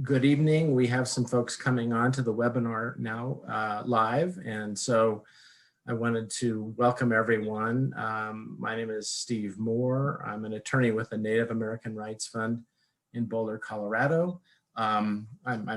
Good evening. We have some folks coming on to the webinar now live, and so I wanted to welcome everyone. My name is Steve Moore. I'm an attorney with the Native American Rights Fund in Boulder, Colorado. I'm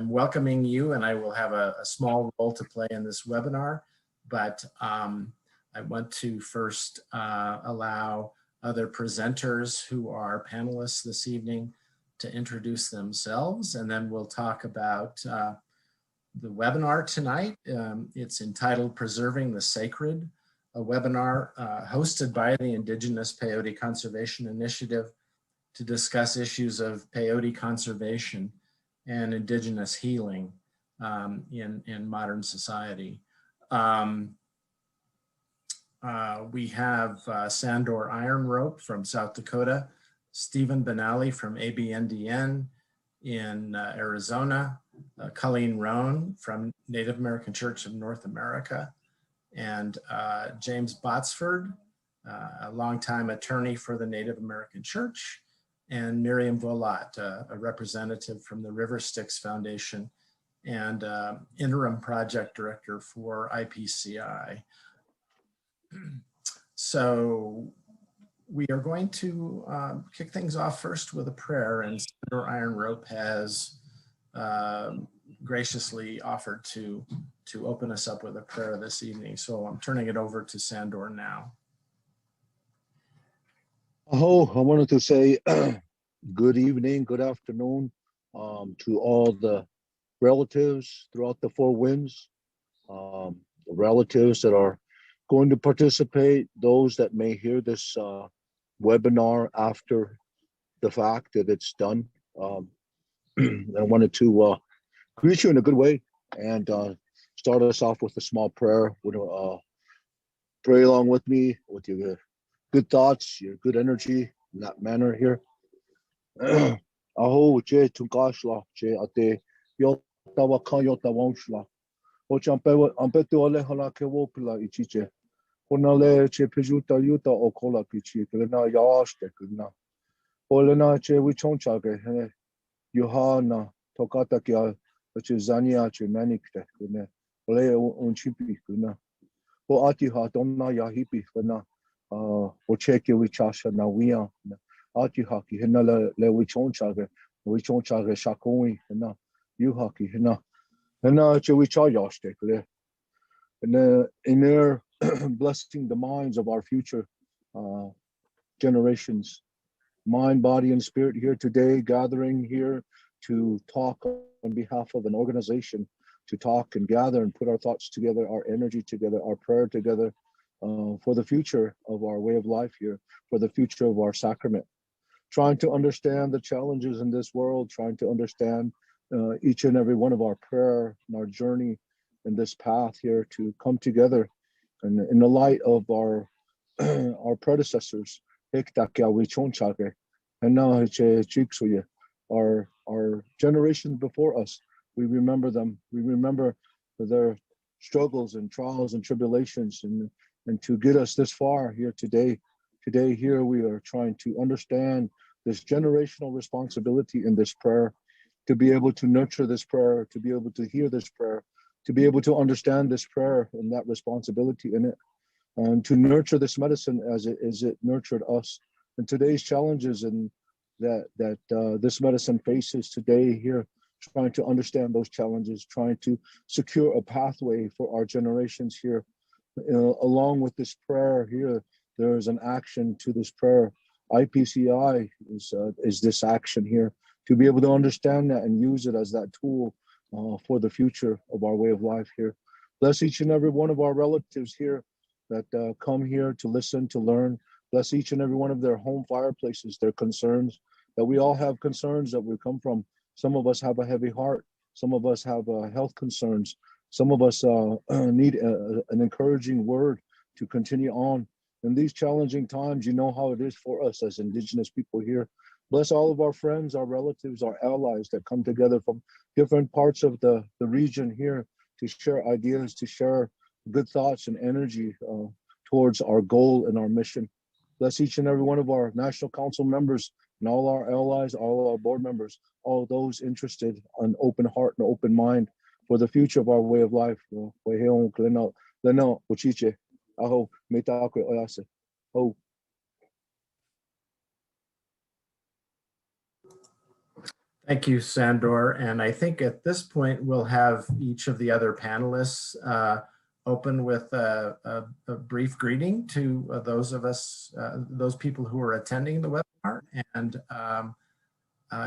welcoming you, and I will have a small role to play in this webinar, but I want to first allow other presenters who are panelists this evening to introduce themselves, and then we'll talk about the webinar tonight. It's entitled Preserving the Sacred, a webinar hosted by the Indigenous Peyote Conservation Initiative to discuss issues of peyote conservation and Indigenous healing in modern society. We have Sandor Iron Rope from South Dakota, Stephen Benally from ABNDN in Arizona, Colleen Roan from Native American Church of North America, and James Botsford, a longtime attorney for the Native American Church, and Miriam Volat, a representative from the River Styx Foundation and interim project director for IPCI. So we are going to kick things off first with a prayer, and Sandor Iron Rope has graciously offered to open us up with a prayer this evening. So I'm turning it over to Sandor now. Oh, I wanted to say good evening, good afternoon to all the relatives throughout the four winds, the relatives that are going to participate, those that may hear this webinar after the fact that it's done. I wanted to greet you in a good way and start us off with a small prayer. Pray along with me with your good thoughts, your good energy in that manner here. Aho che tunkashla che ate yotawa kayota wonshla. Ampetu ole hala ke wopila ichiche. Honale che pejuta yuta okola pichi kelena yaste kelena. Olena che wichonchage Yohana tokata kia che zania che manikte kelena. Ole unchipi kelena. O ati ha donna yahipi kelena. O cheke wichasha na wia. Ati haki hena le wichonchage shakoi hena. You haki hena. Hena che wichayaste kelena. And in their blessing the minds of our future generations, mind, body, and spirit here today, gathering here to talk on behalf of an organization, to talk and gather and put our thoughts together, our energy together, our prayer together for the future of our way of life here, for the future of our sacrament. Trying to understand the challenges in this world, trying to understand each and every one of our prayer and our journey in this path here to come together and in the light of our predecessors, our generations before us. We remember them. We remember their struggles and trials and tribulations, and to get us this far here today. Today here we are trying to understand this generational responsibility in this prayer, to be able to nurture this prayer, to be able to hear this prayer, to be able to understand this prayer and that responsibility in it, and to nurture this medicine as it nurtured us. And today's challenges and that this medicine faces today here, trying to understand those challenges, trying to secure a pathway for our generations here. Along with this prayer here, there is an action to this prayer. IPCI is this action here, to be able to understand that and use it as that tool for the future of our way of life here. Bless each and every one of our relatives here that come here to listen, to learn. Bless each and every one of their home fireplaces, their concerns, that we all have concerns that we come from. Some of us have a heavy heart. Some of us have health concerns. Some of us need an encouraging word to continue on. In these challenging times, you know how it is for us as Indigenous people here. Bless all of our friends, our relatives, our allies that come together from different parts of the region here to share ideas, to share good thoughts and energy towards our goal and our mission. Bless each and every one of our National Council members and all our allies, all our board members, all those interested, an open heart and open mind for the future of our way of life. Oh, Thank you, Sandor. And I think at this point, we'll have each of the other panelists open with a brief greeting to those of us, those people who are attending the webinar, and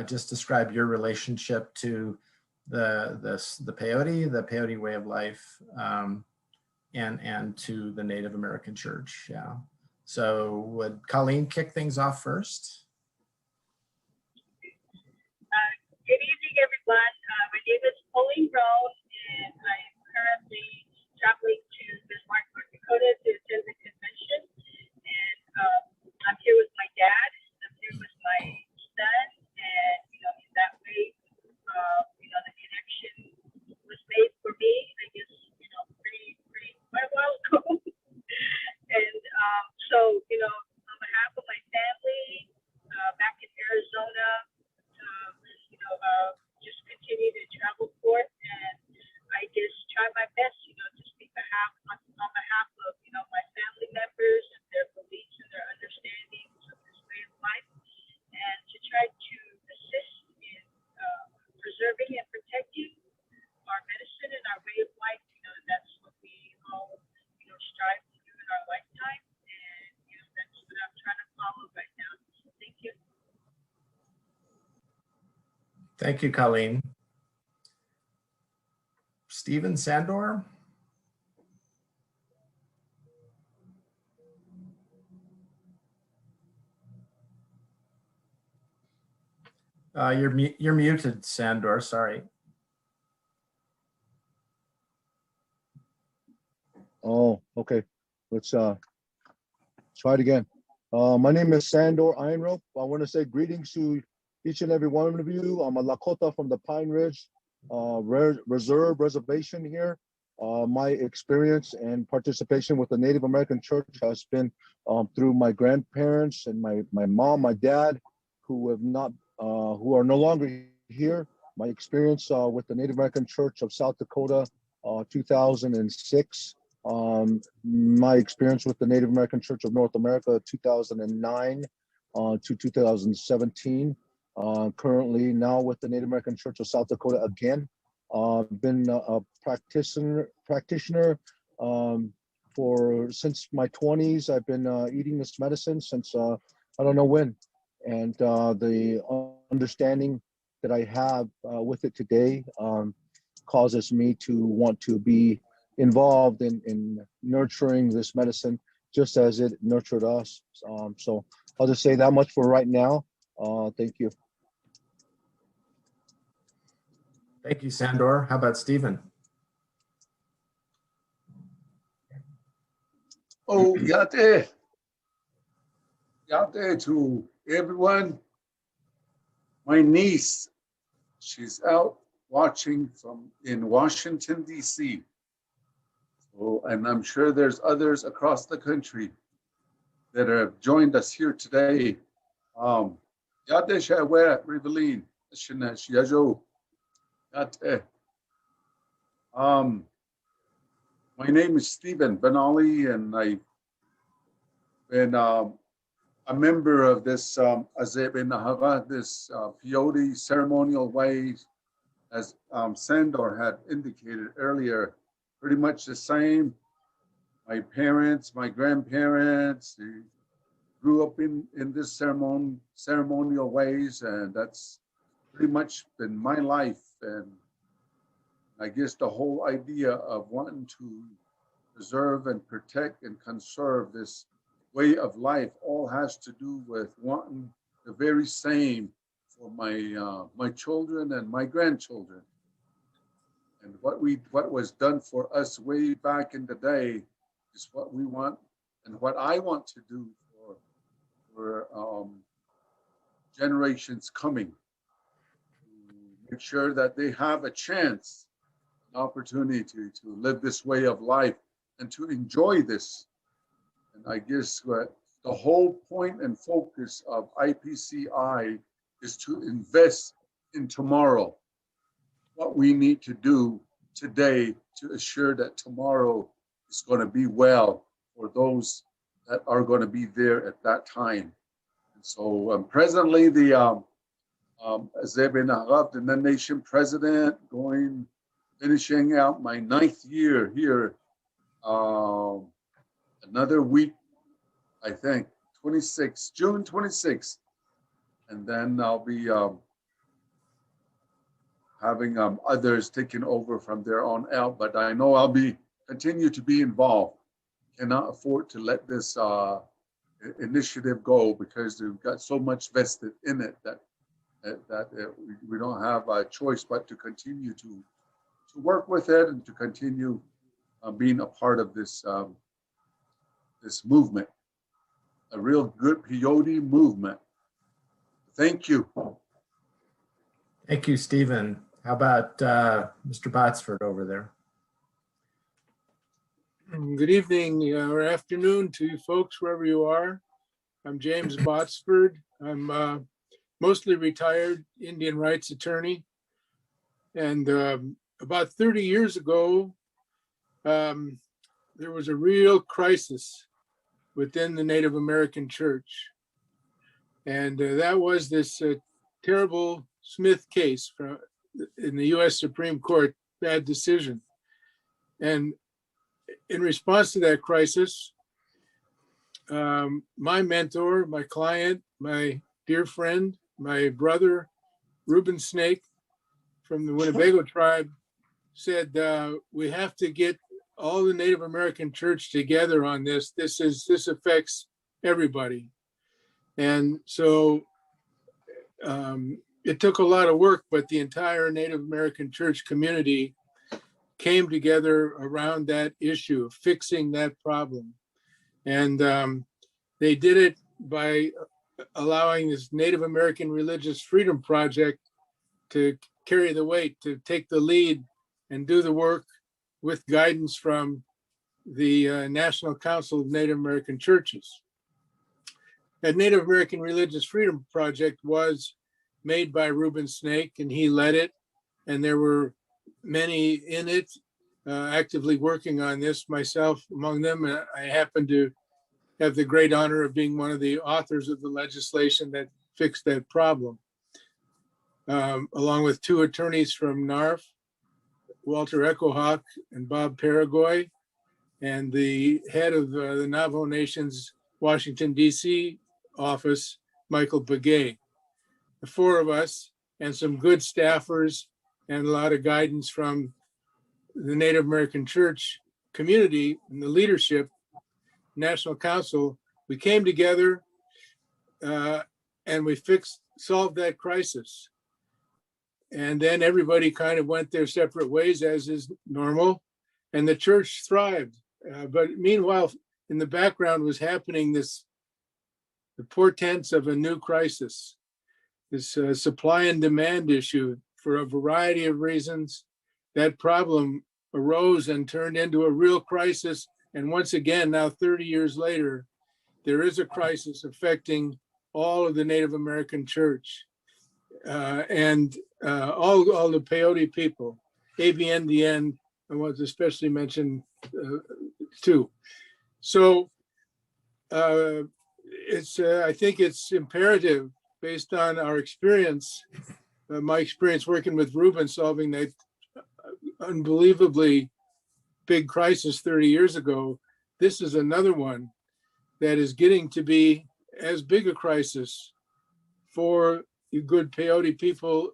just describe your relationship to the peyote way of life, and to the Native American Church. Yeah. So would Colleen kick things off first? Good evening, everyone. My name is Colleen Roan, and I'm currently traveling to Bismarck, North Dakota to attend the convention. And I'm here with my dad. I'm here with my son, and in that way, the connection was made for me. I guess pretty quite a while ago. And so on behalf of my family back in Arizona. Just continue to travel forth, and I just try my best, to speak on behalf of, my family members and their beliefs and their understandings of this way of life, and to try to assist in preserving and protecting our medicine and our way of life. That's what we all, strive to do in our lifetime, and that's what I'm trying to follow right now. Thank you. Thank you, Colleen. Stephen Sandor? You're muted, Sandor, sorry. Oh, okay. Let's try it again. My name is Sandor Einrope. I want to say greetings to each and every one of you. I'm a Lakota from the Pine Ridge Reservation here. My experience and participation with the Native American Church has been through my grandparents and my mom, my dad, who are no longer here. My experience with the Native American Church of South Dakota, 2006. My experience with the Native American Church of North America, 2009 to 2017. Currently now with the Native American Church of South Dakota again. Been a practitioner since my 20s. I've been eating this medicine since I don't know when. And the understanding that I have with it today causes me to want to be involved in nurturing this medicine just as it nurtured us. So I'll just say that much for right now. Thank you. Thank you, Sandor. How about Stephen? Oh, yate to everyone. My niece, she's out watching in Washington, D.C. So, and I'm sure there's others across the country that have joined us here today. Yate Shawe Riveline, Shinesh Yajo. Yate. My name is Stephen Benali, and I've been a member of this this Peyote ceremonial way, as Sandor had indicated earlier, pretty much the same. My parents, my grandparents, they grew up in this ceremonial ways, and that's pretty much been my life. And I guess the whole idea of wanting to preserve and protect and conserve this way of life all has to do with wanting the very same for my children and my grandchildren. And what was done for us way back in the day is what we want and what I want to do for generations coming, to make sure that they have a chance, an opportunity to live this way of life and to enjoy this. And I guess what the the whole point and focus of IPCI is to invest in tomorrow. What we need to do today to assure that tomorrow is going to be well for those that are going to be there at that time. And so presently, the Azebe Nahab, the Nation president, finishing out my 9th year here. Another week, I think, June 26th. And then I'll be having others taking over from there on out. But I know I'll continue to be involved. Cannot afford to let this initiative go because we've got so much vested in it that we don't have a choice but to continue to work with it and to continue being a part of this this movement, a real good peyote movement. Thank you. Thank you, Stephen. How about Mr. Botsford over there? Good evening or afternoon to you folks, wherever you are. I'm James Botsford. I'm mostly retired Indian rights attorney. And about 30 years ago, there was a real crisis within the Native American church. And that was this terrible Smith case in the US Supreme Court, bad decision. And in response to that crisis, my mentor, my client, my dear friend, my brother, Reuben Snake from the Winnebago tribe said, we have to get all the Native American church together on this. This affects everybody. And so it took a lot of work, but the entire Native American church community came together around that issue of fixing that problem. And they did it by allowing this Native American Religious Freedom Project to carry the weight, to take the lead and do the work with guidance from the National Council of Native American Churches. That Native American Religious Freedom Project was made by Reuben Snake, and he led it. And there were many in it actively working on this, myself among them. And I happen to have the great honor of being one of the authors of the legislation that fixed that problem, along with 2 attorneys from NARF, Walter Echohawk and Bob Paragoy, and the head of the Navajo Nation's Washington, D.C. office, Michael Begay. The 4 of us and some good staffers and a lot of guidance from the Native American Church community and the leadership, National Council, we came together and we solved that crisis. And then everybody kind of went their separate ways, as is normal, and the church thrived. But meanwhile, in the background was happening the portents of a new crisis, this supply and demand issue. For a variety of reasons, that problem arose and turned into a real crisis. And once again, now 30 years later, there is a crisis affecting all of the Native American church. And all the Peyote people, ABNDN, I want to especially mention too. So I think it's imperative, based on our experience, my experience working with Reuben, solving that unbelievably big crisis 30 years ago. This is another one that is getting to be as big a crisis for you good Peyote people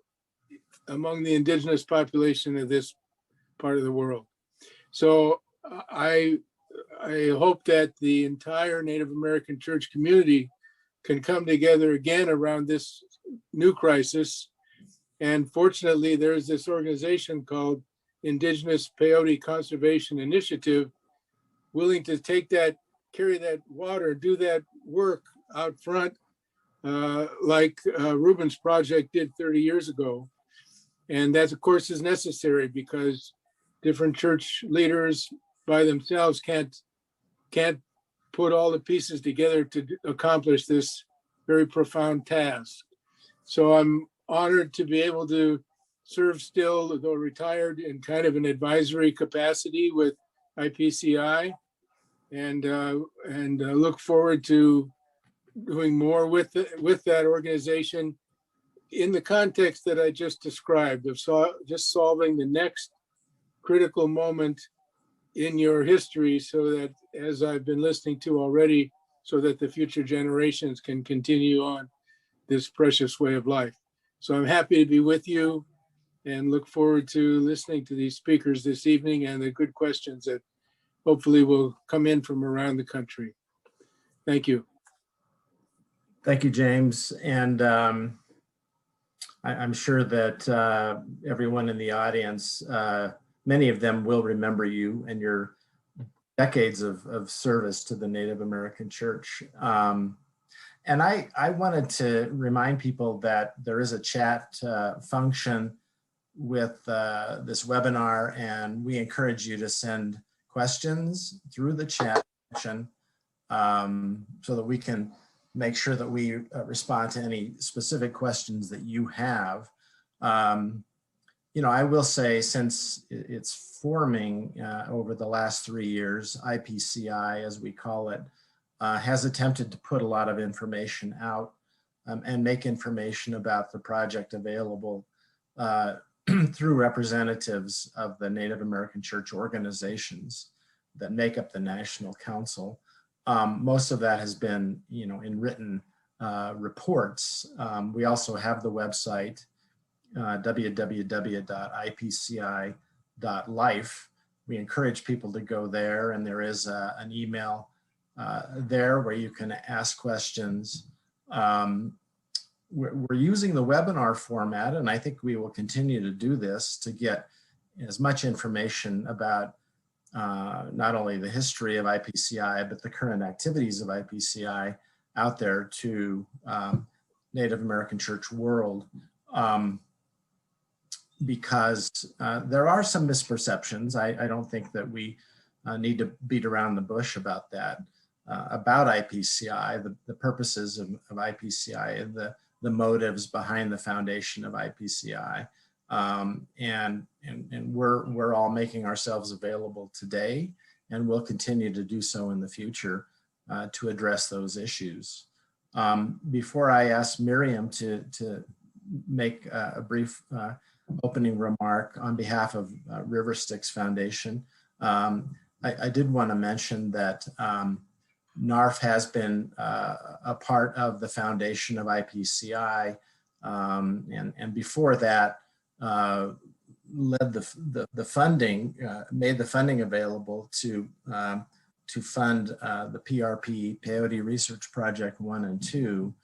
among the indigenous population of this part of the world. So I hope that the entire Native American church community can come together again around this new crisis. And fortunately, there's this organization called Indigenous Peyote Conservation Initiative, willing to carry that water, do that work out front, like Reuben's project did 30 years ago. And that, of course, is necessary because different church leaders by themselves can't put all the pieces together to accomplish this very profound task. So I'm honored to be able to serve still, though retired, in kind of an advisory capacity with IPCI, and look forward to doing more with that organization in the context that I just described of just solving the next critical moment in your history, so that, as I've been listening to already, so that the future generations can continue on this precious way of life. So I'm happy to be with you and look forward to listening to these speakers this evening and the good questions that hopefully will come in from around the country. Thank you. Thank you, James. And I'm sure that everyone in the audience, many of them will remember you and your decades of service to the Native American Church. And I wanted to remind people that there is a chat function with this webinar, and we encourage you to send questions through the chat function so that we can make sure that we respond to any specific questions that you have. You know, I will say, since it's forming over the last 3 years, IPCI, as we call it, has attempted to put a lot of information out and make information about the project available through representatives of the Native American Church organizations that make up the National Council. Most of that has been, you know, in written reports. We also have the website, www.ipci.life. We encourage people to go there, and there is an email there where you can ask questions. We're using the webinar format, and I think we will continue to do this to get as much information about not only the history of IPCI, but the current activities of IPCI out there to Native American Church world. Because there are some misperceptions. I don't think that we need to beat around the bush about that, about IPCI, the purposes of IPCI, and the motives behind the foundation of IPCI. And we're all making ourselves available today, and we'll continue to do so in the future to address those issues. Before I ask Miriam to make a brief opening remark on behalf of River Styx Foundation, I did want to mention that NARF has been a part of the foundation of IPCI, and before that led the funding, made the funding available to fund the PRP, Peyote Research Project 1 and 2,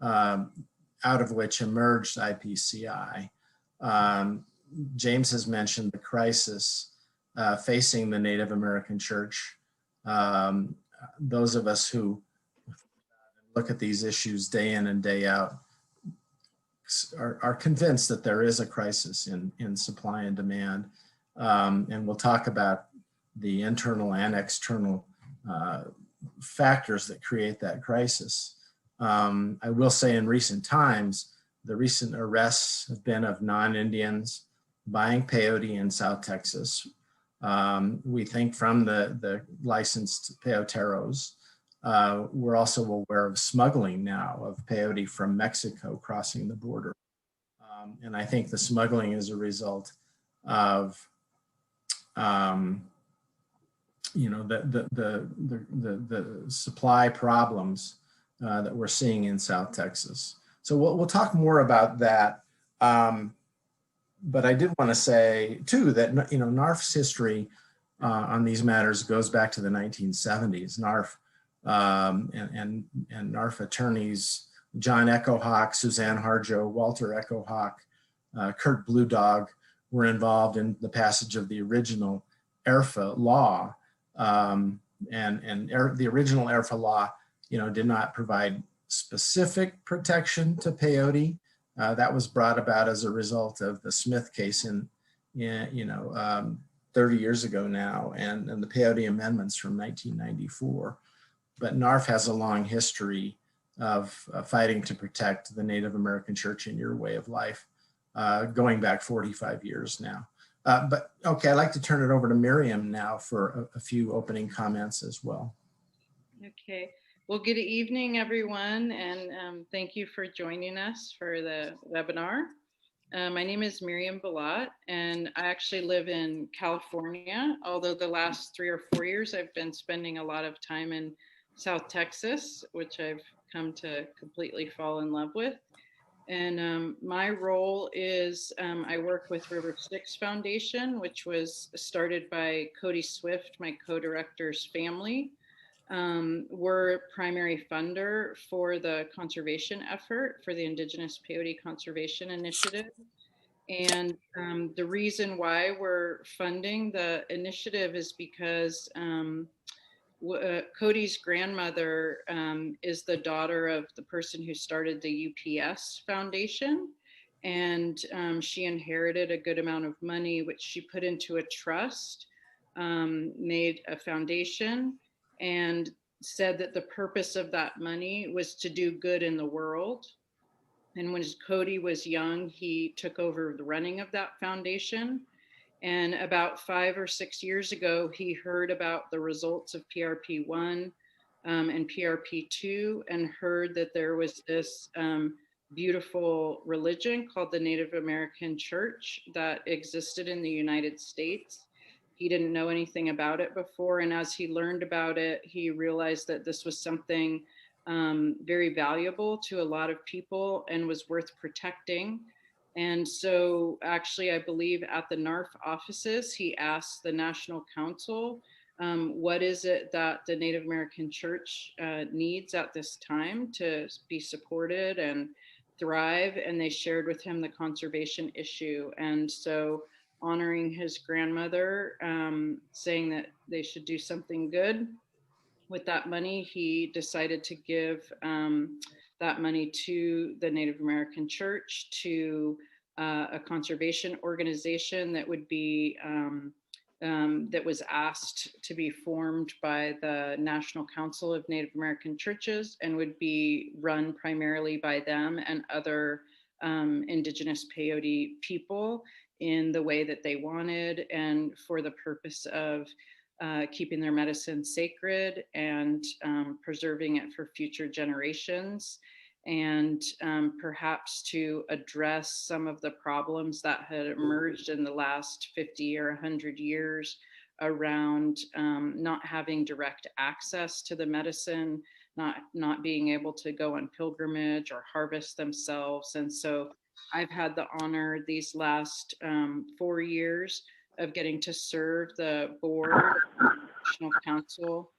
out of which emerged IPCI. James has mentioned the crisis facing the Native American Church. Those of us who look at these issues day in and day out are convinced that there is a crisis in supply and demand. And we'll talk about the internal and external factors that create that crisis. I will say, in recent times, the recent arrests have been of non-Indians buying peyote in South Texas. We think from the licensed peyoteros. We're also aware of smuggling now of peyote from Mexico crossing the border. And I think the smuggling is a result of you know, the supply problems that we're seeing in South Texas. So we'll talk more about that. But I did want to say too that, you know, NARF's history on these matters goes back to the 1970s. NARF and NARF attorneys John Echohawk, Suzanne Harjo, Walter Echohawk, Kurt Blue Dog were involved in the passage of the original ERFA law. The original ERFA law, you know, did not provide specific protection to peyote. That was brought about as a result of the Smith case in 30 years ago now, and the peyote amendments from 1994. NARF has a long history of fighting to protect the Native American church and your way of life, going back 45 years now. But okay, I'd like to turn it over to Miriam now for a few opening comments as well. Okay, well, good evening, everyone, and thank you for joining us for the webinar. My name is Miriam Balat, and I actually live in California, although the last 3 or 4 years I've been spending a lot of time in South Texas, which I've come to completely fall in love with. And my role is I work with River 6 Foundation, which was started by Cody Swift, my co-director's family. We're primary funder for the conservation effort for the Indigenous Peyote Conservation Initiative. And the reason why we're funding the initiative is because Cody's grandmother is the daughter of the person who started the UPS Foundation. And she inherited a good amount of money, which she put into a trust, made a foundation, and said that the purpose of that money was to do good in the world. And when Cody was young, he took over the running of that foundation. And about 5 or 6 years ago, he heard about the results of PRP1 and PRP2 and heard that there was this beautiful religion called the Native American Church that existed in the United States. He didn't know anything about it before. And as he learned about it, he realized that this was something very valuable to a lot of people and was worth protecting. And so actually, I believe at the NARF offices, he asked the National Council, what is it that the Native American Church needs at this time to be supported and thrive? And they shared with him the conservation issue. And so honoring his grandmother, saying that they should do something good with that money, he decided to give that money to the Native American Church, to a conservation organization that would be that was asked to be formed by the National Council of Native American Churches and would be run primarily by them and other Indigenous Peyote people in the way that they wanted and for the purpose of keeping their medicine sacred and preserving it for future generations, and perhaps to address some of the problems that had emerged in the last 50 or 100 years around not having direct access to the medicine, not being able to go on pilgrimage or harvest themselves. And so I've had the honor these last 4 years of getting to serve the board of the National Council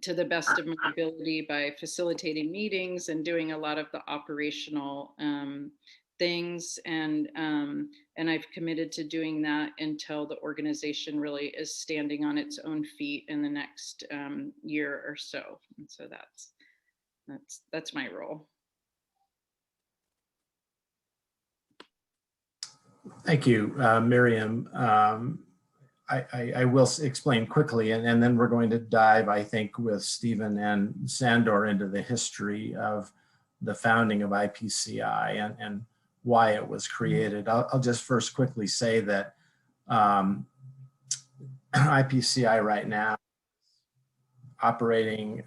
to the best of my ability by facilitating meetings and doing a lot of the operational things. And I've committed to doing that until the organization really is standing on its own feet in the next year or so. And so that's my role. Thank you, Miriam. I will explain quickly, and then we're going to dive, I think, with Stephen and Sandor into the history of the founding of IPCI and why it was created. I'll just first quickly say that IPCI right now operating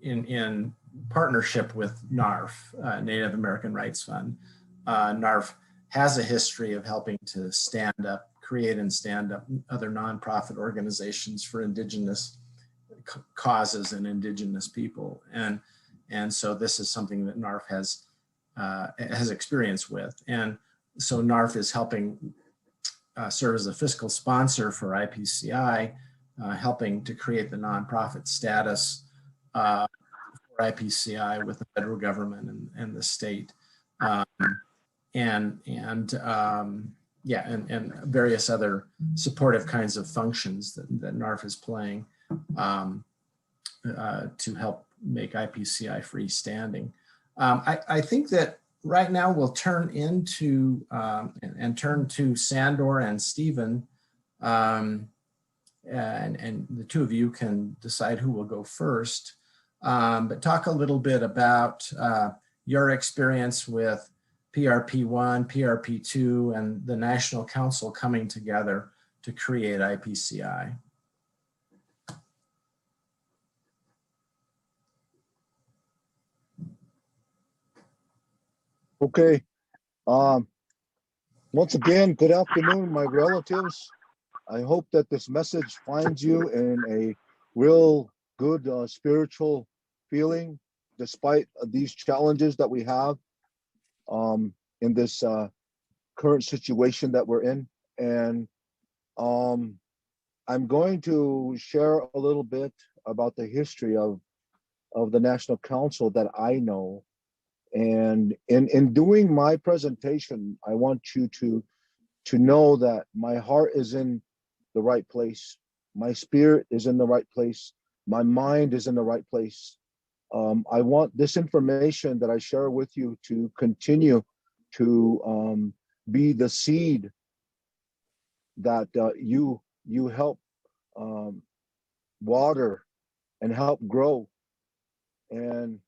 in partnership with NARF, Native American Rights Fund. NARF has a history of helping to create and stand up other nonprofit organizations for Indigenous causes and Indigenous people. And so this is something that NARF has experience with. And so NARF is helping serve as a fiscal sponsor for IPCI, helping to create the nonprofit status for IPCI with the federal government and the state. And various other supportive kinds of functions that NARF is playing to help make IPCI freestanding. I think that right now we'll turn to Sandor and Stephen and the two of you can decide who will go first. But talk a little bit about your experience with PRP1, PRP2, and the National Council coming together to create IPCI. Okay. Once again, good afternoon, my relatives. I hope that this message finds you in a real good spiritual feeling, despite these challenges that we have in this current situation that we're in. And I'm going to share a little bit about the history of the National Council that I know. And in doing my presentation, I want you to know that my heart is in the right place. My spirit is in the right place. My mind is in the right place. I want this information that I share with you to continue to be the seed that you help water and help grow. And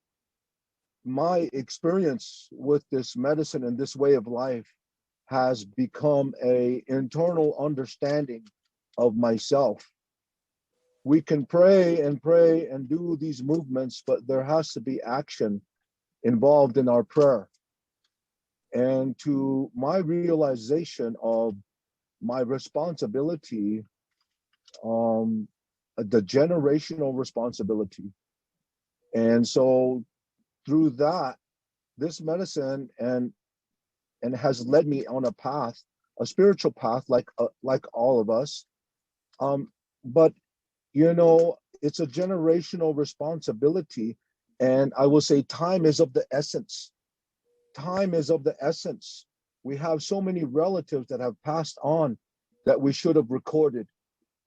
my experience with this medicine and this way of life has become a internal understanding of myself. We can pray and do these movements, but there has to be action involved in our prayer. And to my realization of my responsibility, the generational responsibility. And so through that, this medicine and has led me on a path, a spiritual path, like all of us. But you know, it's a generational responsibility, and I will say time is of the essence. Time is of the essence. We have so many relatives that have passed on that we should have recorded,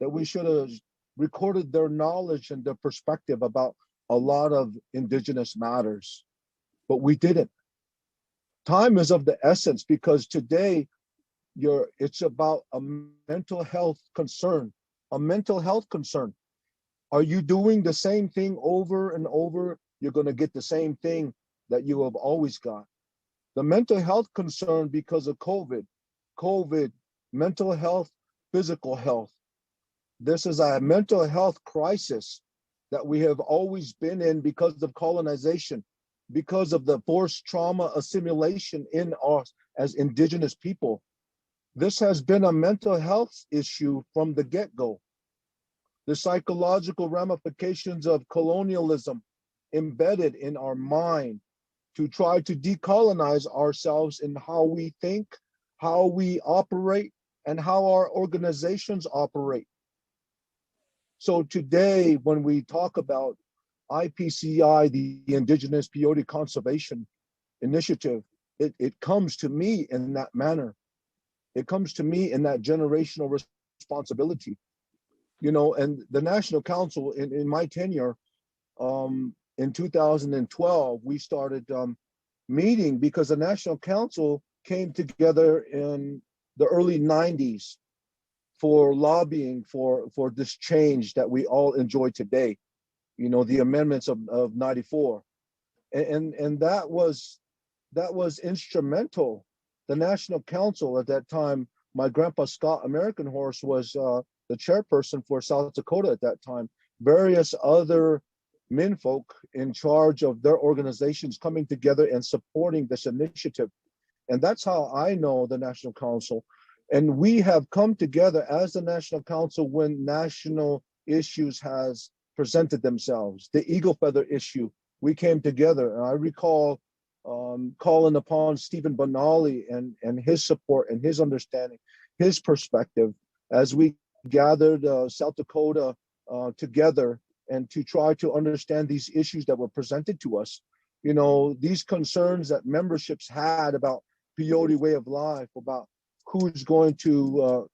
that we should have recorded their knowledge and their perspective about a lot of Indigenous matters, but we didn't. Time is of the essence because today it's about a mental health concern, a mental health concern. Are you doing the same thing over and over? You're going to get the same thing that you have always got. The mental health concern because of COVID, mental health, physical health. This is a mental health crisis that we have always been in because of colonization, because of the forced trauma assimilation in us as Indigenous people. This has been a mental health issue from the get-go. The psychological ramifications of colonialism embedded in our mind to try to decolonize ourselves in how we think, how we operate, and how our organizations operate. So today, when we talk about IPCI, the Indigenous Peyote Conservation Initiative, it comes to me in that manner. It comes to me in that generational responsibility. You know, and the National Council in my tenure, in 2012, we started meeting because the National Council came together in the early 90s for lobbying for this change that we all enjoy today, you know, the amendments of 94. And that was instrumental. The National Council at that time, my grandpa Scott American Horse was the chairperson for South Dakota at that time. Various other menfolk in charge of their organizations coming together and supporting this initiative. And that's how I know the National Council. And we have come together as the National Council when national issues has presented themselves. The eagle feather issue, we came together. And I recall calling upon Stephen Benally and his support and his understanding, his perspective, as we gathered South Dakota together and to try to understand these issues that were presented to us. You know, these concerns that memberships had about peyote way of life, about who's going to,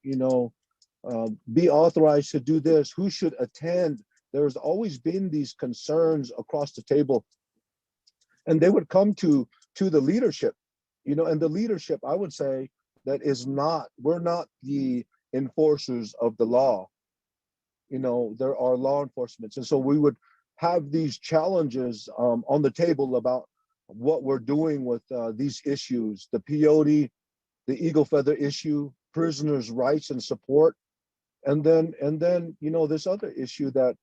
be authorized to do this, who should attend. There's always been these concerns across the table. And they would come to the leadership, you know, and the leadership, I would say, that is not, we're not the enforcers of the law. there are law enforcement. And so we would have these challenges on the table about what we're doing with these issues, the peyote, the eagle feather issue, prisoners' rights and support, and then this other issue that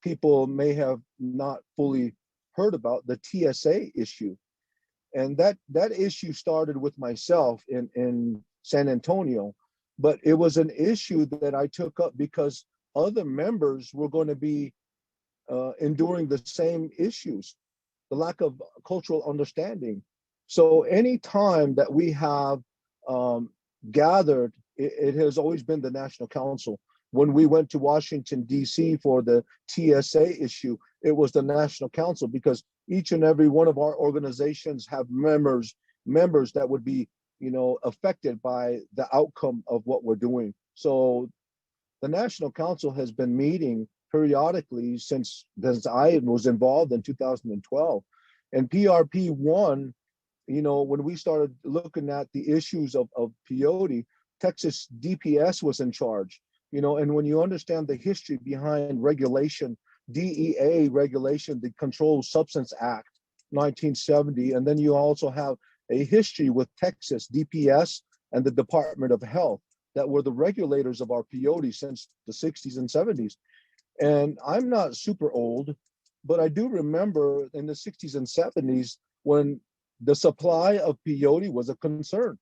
people may have not fully heard about, the TSA issue. And that issue started with myself in San Antonio, but it was an issue that I took up because other members were going to be enduring the same issues, the lack of cultural understanding. So any time that we have gathered, it has always been the National Council. When we went to Washington, D.C. for the TSA issue, it was the National Council, because each and every one of our organizations have members that would be, affected by the outcome of what we're doing. So the National Council has been meeting periodically since I was involved in 2012. And PRP1, when we started looking at the issues of peyote, Texas DPS was in charge. And when you understand the history behind regulation, DEA regulation, the Controlled Substance Act, 1970, and then you also have a history with Texas DPS and the Department of Health that were the regulators of our peyote since the 60s and 70s. And I'm not super old, but I do remember in the 60s and 70s when the supply of peyote was a concern.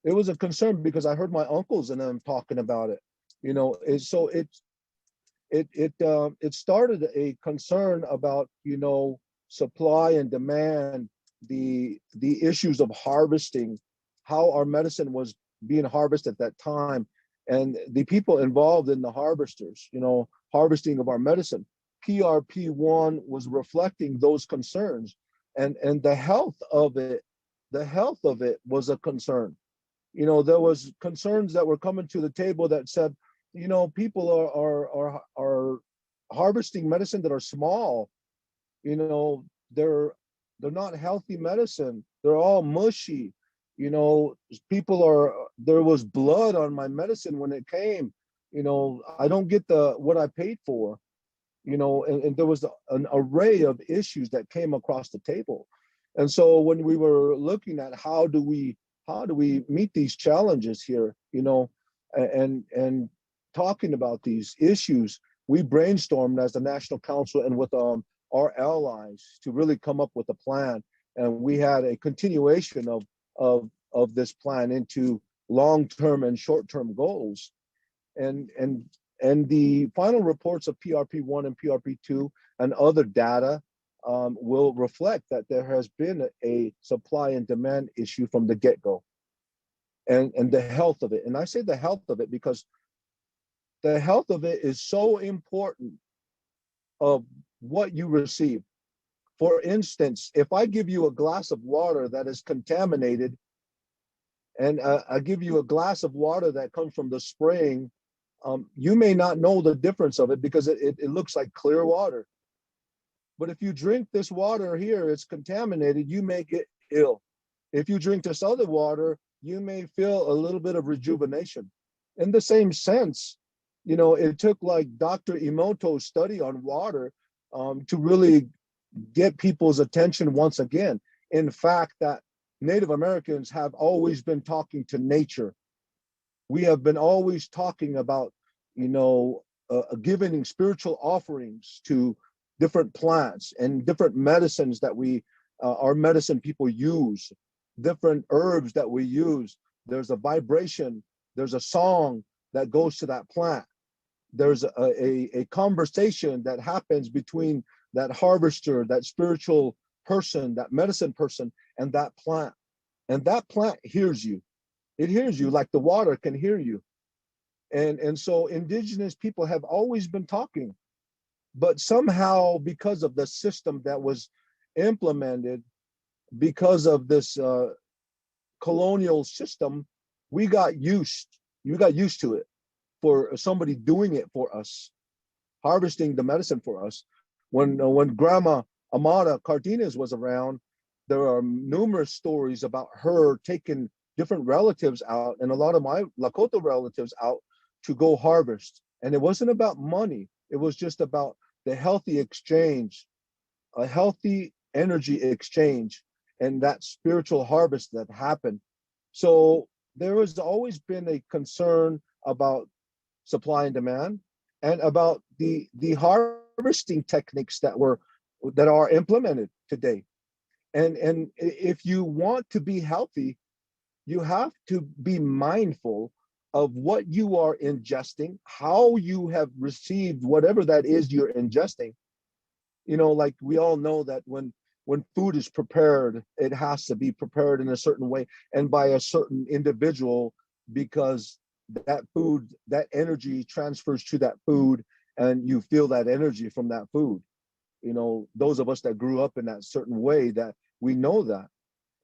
It was a concern because I heard my uncles and them talking about it. So it started a concern about supply and demand, the issues of harvesting, how our medicine was being harvested at that time, and the people involved in the harvesting of our medicine. PRP1 was reflecting those concerns, and the health of it was a concern. There was concerns that were coming to the table that said, people are harvesting medicine that are small. They're not healthy medicine. They're all mushy. There was blood on my medicine when it came. I don't get what I paid for. And there was an array of issues that came across the table. And so when we were looking at how do we meet these challenges here, and talking about these issues, we brainstormed as the National Council and with our allies to really come up with a plan. And we had a continuation of this plan into long-term and short-term goals. And the final reports of PRP1 and PRP2 and other data will reflect that there has been a supply and demand issue from the get-go, and the health of it. And I say the health of it because the health of it is so important of what you receive. For instance, if I give you a glass of water that is contaminated, and I give you a glass of water that comes from the spring, you may not know the difference of it because it looks like clear water. But if you drink this water here, it's contaminated, you may get ill. If you drink this other water, you may feel a little bit of rejuvenation. In the same sense, it took like Dr. Emoto's study on water to really get people's attention once again. In fact, that Native Americans have always been talking to nature. We have been always talking about, giving spiritual offerings to different plants and different medicines that our medicine people use, different herbs that we use. There's a vibration, there's a song that goes to that plant. There's a conversation that happens between that harvester, that spiritual person, that medicine person, and that plant. And that plant hears you. It hears you like the water can hear you. And so indigenous people have always been talking, but somehow because of the system that was implemented, because of this colonial system, we got used to it, for somebody doing it for us, harvesting the medicine for us. When Grandma Amada Cardenas was around, there are numerous stories about her taking different relatives out, and a lot of my Lakota relatives out, to go harvest. And it wasn't about money. It was just about the healthy exchange, a healthy energy exchange, and that spiritual harvest that happened. So there has always been a concern about supply and demand, and about the harvesting techniques that are implemented today. And if you want to be healthy, you have to be mindful of what you are ingesting, how you have received whatever that is you're ingesting. You know, like we all know that when food is prepared, it has to be prepared in a certain way and by a certain individual, because that food, that energy transfers to that food, and you feel that energy from that food. You know, those of us that grew up in that certain way, that we know that.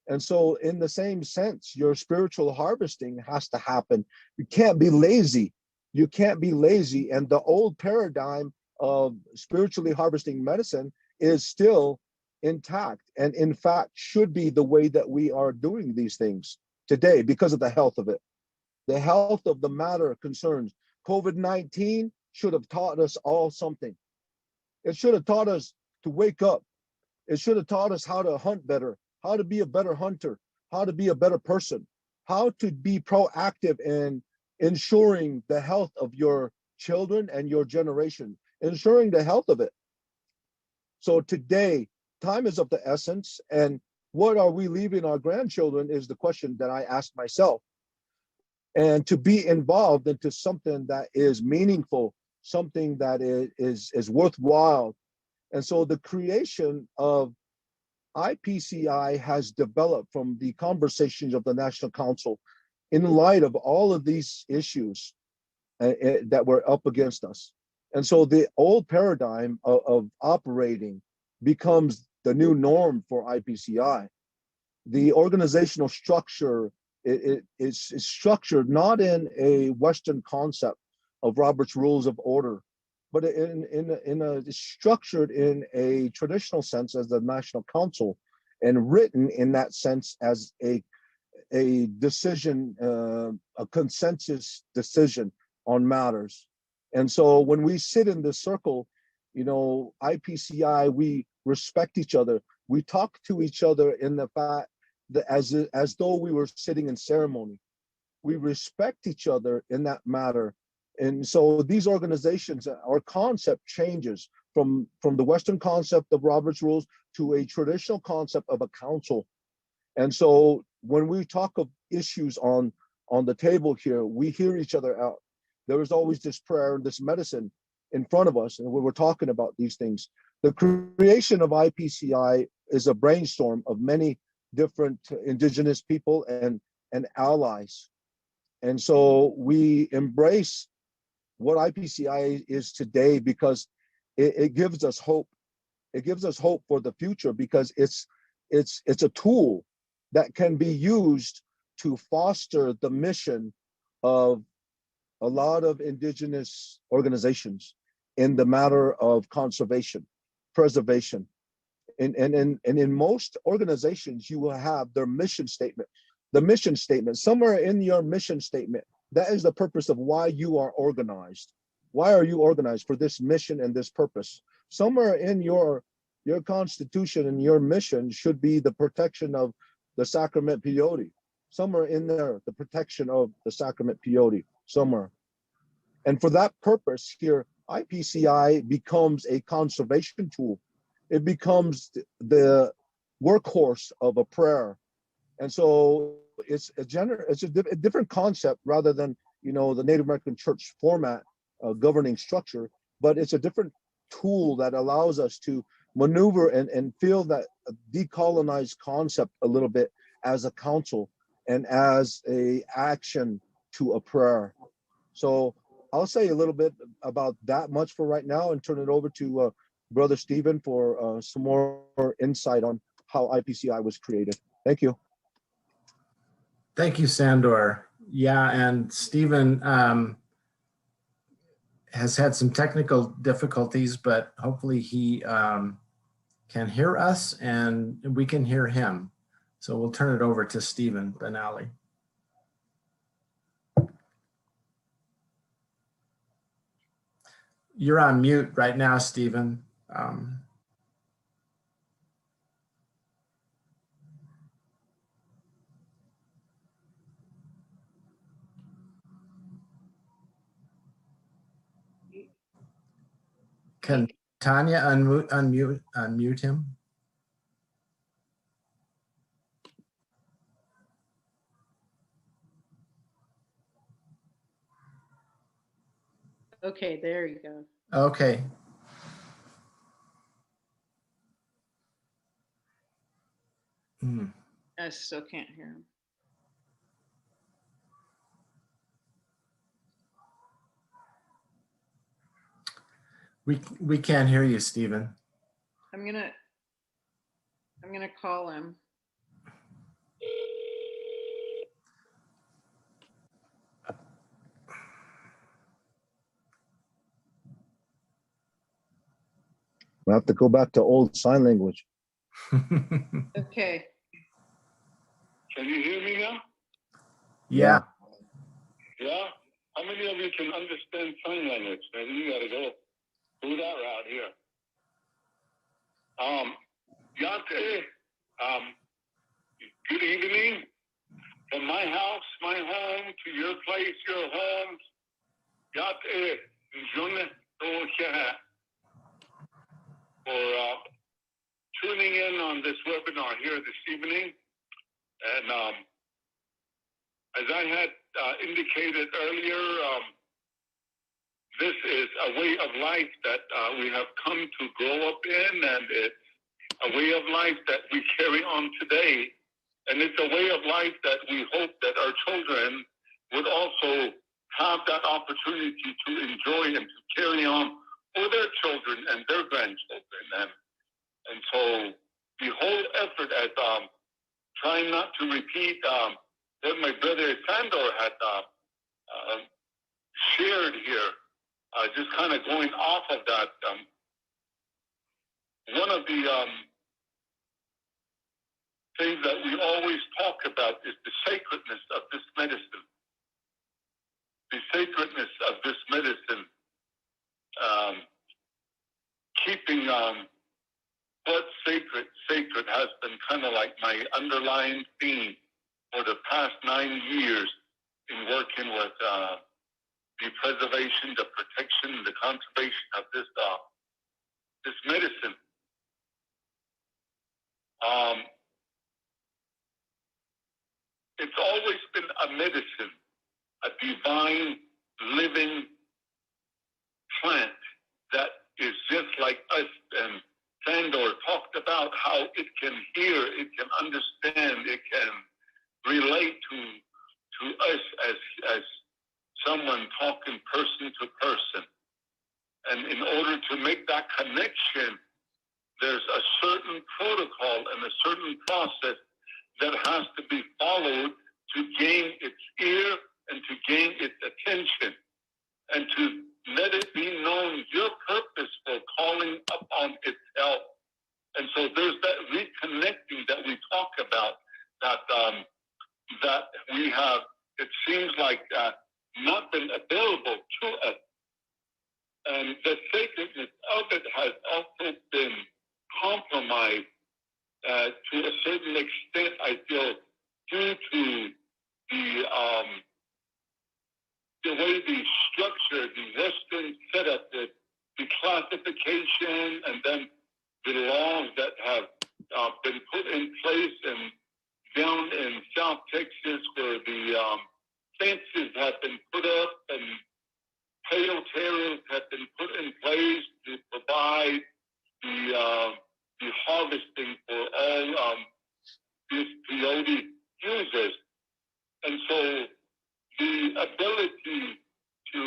And so in the same sense, your spiritual harvesting has to happen. You can't be lazy. You can't be lazy. And the old paradigm of spiritually harvesting medicine is still intact, and in fact should be the way that we are doing these things today because of the health of it. The health of the matter concerns. COVID-19 should have taught us all something. It should have taught us to wake up. It should have taught us how to hunt better, how to be a better hunter, how to be a better person, how to be proactive in ensuring the health of your children and your generation, ensuring the health of it. So today, time is of the essence, and what are we leaving our grandchildren is the question that I ask myself. And to be involved into something that is meaningful, something that is worthwhile. And so the creation of IPCI has developed from the conversations of the National Council in light of all of these issues that were up against us. And so the old paradigm of operating becomes the new norm for IPCI. The organizational structure is structured not in a Western concept of Robert's Rules of Order, but it's structured in a traditional sense as the National Council, and written in that sense as a decision, a consensus decision on matters. And so when we sit in this circle, you know, IPCI, we respect each other. We talk to each other in the fact that as though we were sitting in ceremony. We respect each other in that matter. And so these organizations, our concept changes from the Western concept of Robert's Rules to a traditional concept of a council. And so when we talk of issues on the table here, we hear each other out. There is always this prayer and this medicine in front of us, and when we're talking about these things. The creation of IPCI is a brainstorm of many different Indigenous people and allies. And so we embrace what IPCI is today because it gives us hope. It gives us hope for the future because it's a tool that can be used to foster the mission of a lot of Indigenous organizations in the matter of conservation, preservation. And in most organizations, you will have their mission statement. The mission statement, somewhere in your mission statement, that is the purpose of why you are organized. Why are you organized? For this mission and this purpose. Somewhere in your constitution and your mission should be the protection of the sacrament peyote. Somewhere in there, the protection of the sacrament peyote, somewhere. And for that purpose here, IPCI becomes a conservation tool. It becomes the workhorse of a prayer. And so it's a different concept rather than, you know, the Native American church format governing structure, but it's a different tool that allows us to maneuver and feel that decolonized concept a little bit as a council and as a action to a prayer. So I'll say a little bit about that much for right now and turn it over to Brother Stephen for some more insight on how IPCI was created. Thank you. Thank you, Sandor. Yeah, and Stephen has had some technical difficulties, but hopefully he can hear us and we can hear him. So we'll turn it over to Stephen Benally. You're on mute right now, Stephen. Can Tanya unmute him? Okay, there you go. Okay. Hmm. I still can't hear him. We can't hear you, Stephen. I'm gonna call him. We'll have to go back to old sign language. Okay. Can you hear me now? Yeah. Yeah? How many of you can understand sign language? Maybe you gotta go through that route here. Yate, good evening. From my house, my home, to your place, your homes. Yate, Njone Tohea, for tuning in on this webinar here this evening. And as I had indicated earlier, this is a way of life that we have come to grow up in, and it's a way of life that we carry on today. And it's a way of life that we hope that our children would also have that opportunity to enjoy and to carry on for their children and their grandchildren. And so the whole effort at trying not to repeat what my brother Sandor had shared here, just kind of going off of that, one of the things that we always talk about is the sacredness of this medicine. The sacredness of this medicine, keeping what's sacred has been kind of like my underlying theme for the past 9 years in working with the preservation, the protection, the conservation of this medicine. It's always been a medicine, a divine living plant that is just like us. And Sandor talked about how it can hear, it can understand, it can relate to us as someone talking person to person. And in order to make that connection, there's a certain protocol and a certain process that has to be followed to gain its ear and to gain its attention, and to let it be known your purpose for calling upon its help. And so there's that reconnecting that we talk about, that we have, it seems like, not been available to us. And the sacredness of it has also been compromised to a certain extent, I feel, due to the way the structure, the Western setup, the classification, and then the laws that have been put in place, and down in South Texas where the fences have been put up and Peyote have been put in place to provide the harvesting for all these peyote users. And so the ability to,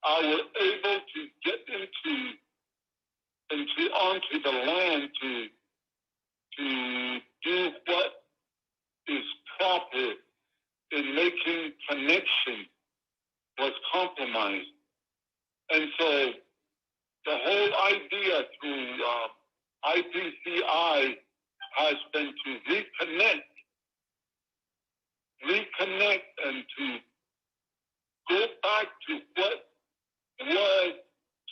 I was able to get onto the land to do what is proper in making connection was compromised. And so the whole idea through IPCI has been to reconnect and to go back back to what was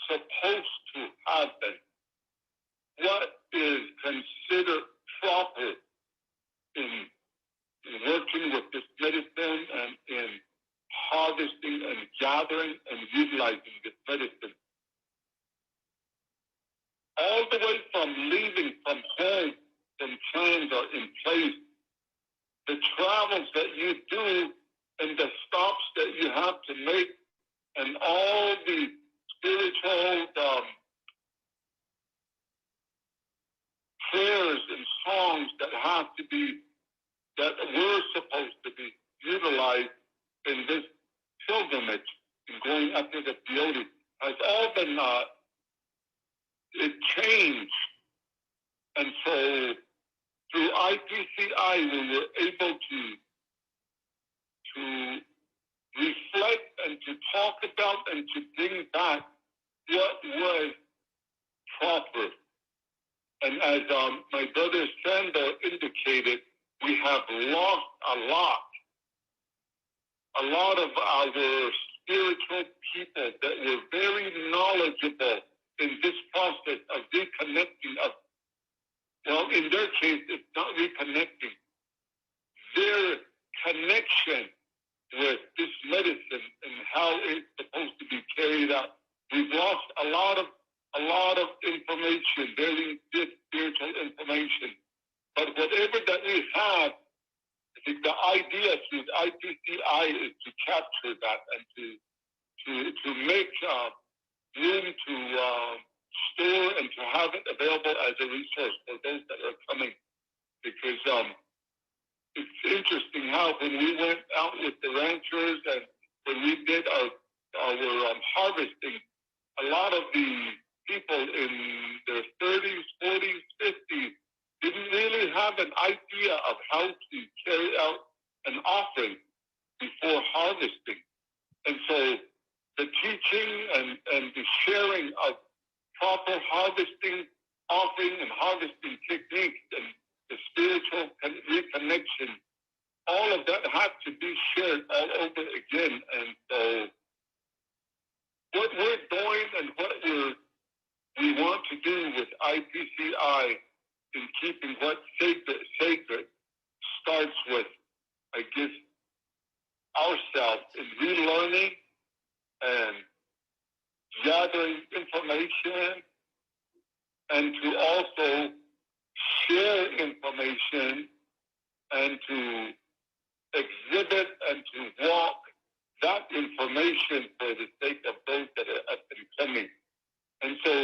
supposed to happen, what is considered proper in working with this medicine and in harvesting and gathering and utilizing this medicine. All the way from leaving from home, when plans are in place, the travels that you do and the stops that you have to make, and all the spiritual prayers and songs that have to be, that were supposed to be utilized in this pilgrimage and going up to the Peyote has all been, it changed. And so through IPCI, we were able to reflect and to talk about and to bring back what was proper. And as my brother Sandor indicated, we have lost a lot of our spiritual people that were very knowledgeable in this process of reconnecting us. Well, in their case, it's not reconnecting. Their connection with this medicine and how it's supposed to be carried out. We've lost a lot of information, very good spiritual information. But whatever that we have, I think the idea through the IPCI is to capture that and to make room to store and to have it available as a resource for those that are coming. Because it's interesting how when we went out with the ranchers and when we did our harvesting, a lot of the people in their 30s, 40s, 50s didn't really have an idea of how to carry out an offering before harvesting. And so the teaching and the sharing of proper harvesting, offering and harvesting techniques and the spiritual reconnection, all of that had to be shared all over again. And so what we're doing and what we want to do with IPCI in keeping what's sacred starts with, I guess, ourselves in relearning and gathering information, and to also share information and to exhibit and to walk that information for the sake of those that have been coming. And so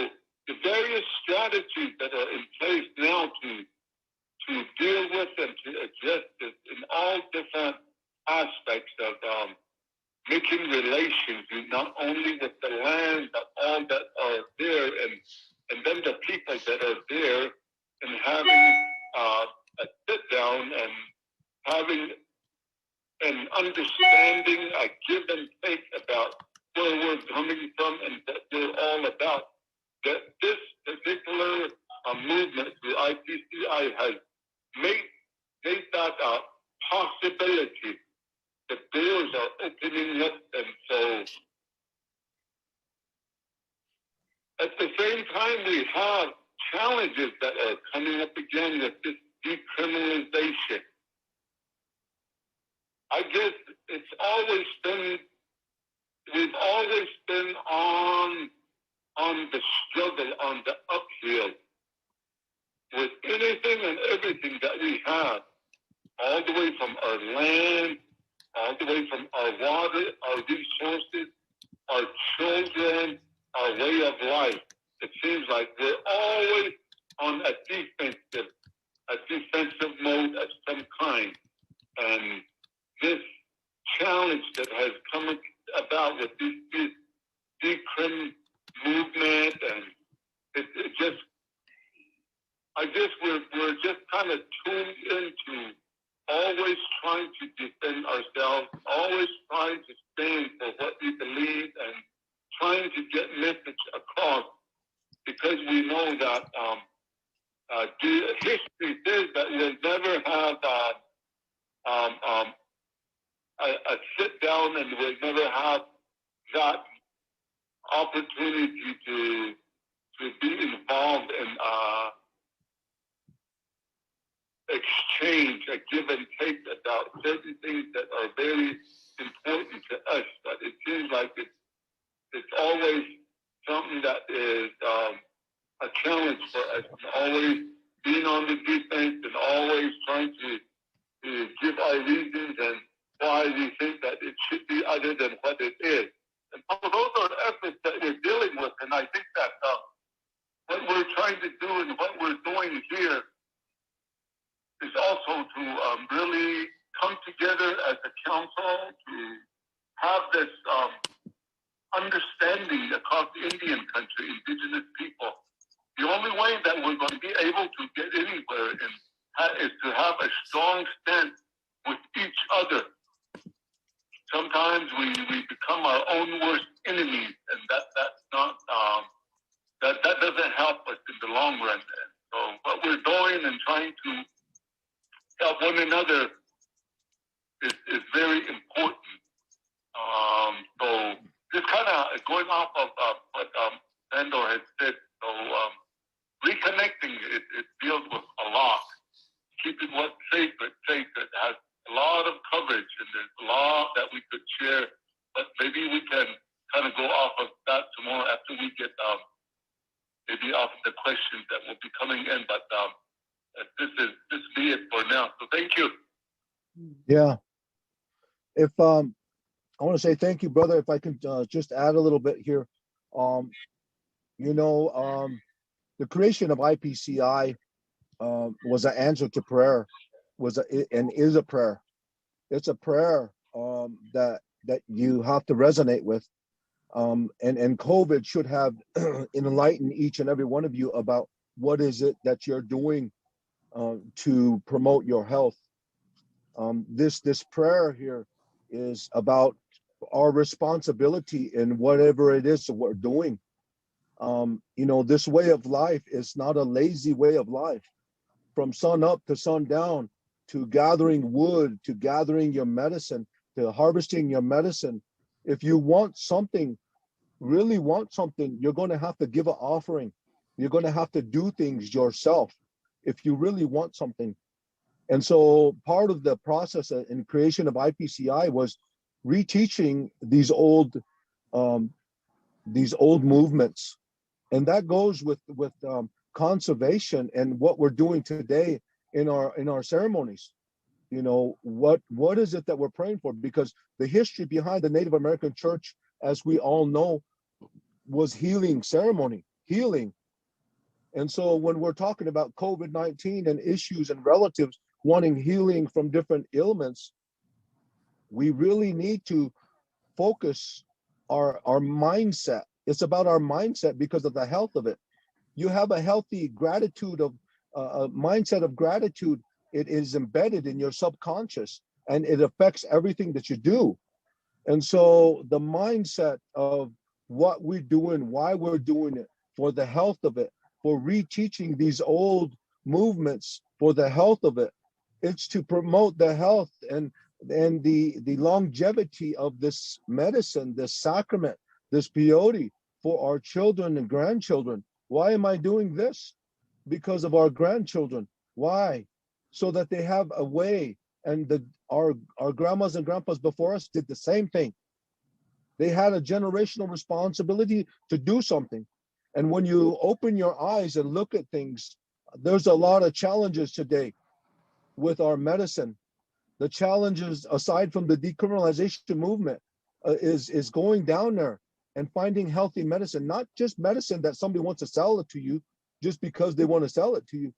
the various strategies that are in place now to deal with and to address this in all different aspects of making relations, not only with the land, but all that are there, and then the people that are there, and having a sit down and having an understanding, a give and take about where we're coming from and what we're all about. That this particular movement through IPCI has made that a possibility. The doors are opening up, and so at the same time we have challenges that are coming up again with this decriminalization. I guess we've always been on the struggle, on the uphill with anything and everything that we have, all the way from our land, all the way from our water, our resources, our children, our way of life. It seems like we're always on a defensive mode of some kind. And this challenge that has come about with this decrim movement, and it just, I guess we're just kind of tuned into always trying to defend ourselves, always trying to stand for what we believe and trying to get message across, because we know that history says that we'll never have a sit down, and we'll never have that opportunity to be involved in exchange, a give and take about certain things that are very important to us. But it seems like it's always something that is a challenge for us, and always being on the defense and always trying to give our reasons and why we think that it should be other than what it is. And so those are efforts that we're dealing with, and I think that what we're trying to do and what we're doing here is also to really come together as a council to have this understanding across Indian country, Indigenous people. The only way that we're going to be able to get anywhere is to have a strong stance with each other. Sometimes we become our own worst enemies, and that's not that doesn't help us in the long run. And so what we're doing and trying to help one another is very important. So just kind of going off of what Sandor had said, so reconnecting, it deals with a lot. Keeping what's sacred has a lot of coverage, and there's a lot that we could share, but maybe we can kind of go off of that some more after we get maybe off the questions that will be coming in, but this be it for now. So thank you. Yeah. If I want to say thank you, brother. If I can just add a little bit here, the creation of IPCI was an answer to prayer, and is a prayer. It's a prayer that you have to resonate with, and COVID should have enlightened each and every one of you about what is it that you're doing to promote your health. This prayer here is about our responsibility in whatever it is that we're doing. This way of life is not a lazy way of life. From sun up to sundown, to gathering wood, to gathering your medicine, to harvesting your medicine. If you want something, really want something, you're going to have to give an offering. You're going to have to do things yourself if you really want something. And so part of the process in creation of IPCI was reteaching these old movements. And that goes with conservation and what we're doing today in our ceremonies. What is it that we're praying for? Because the history behind the Native American church, as we all know, was healing ceremony, healing. And so when we're talking about COVID-19 and issues and relatives wanting healing from different ailments, we really need to focus our mindset. It's about our mindset because of the health of it. You have a healthy gratitude of a mindset of gratitude. It is embedded in your subconscious and it affects everything that you do. And so the mindset of what we're doing, why we're doing it, for the health of it, for reteaching these old movements for the health of it, it's to promote the health and the longevity of this medicine, this sacrament, this peyote for our children and grandchildren. Why am I doing this? Because of our grandchildren. Why? So that they have a way. And our grandmas and grandpas before us did the same thing. They had a generational responsibility to do something. And when you open your eyes and look at things, there's a lot of challenges today with our medicine. The challenges, aside from the decriminalization movement, is going down there and finding healthy medicine, not just medicine that somebody wants to sell it to you just because they want to sell it to you.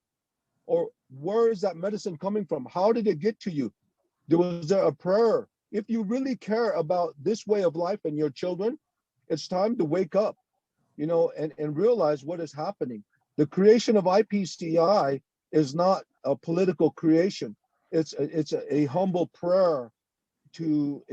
Or where is that medicine coming from? How did it get to you? Was there a prayer? If you really care about this way of life and your children, it's time to wake up, and realize what is happening. The creation of IPCI is not a political creation. It's a humble prayer to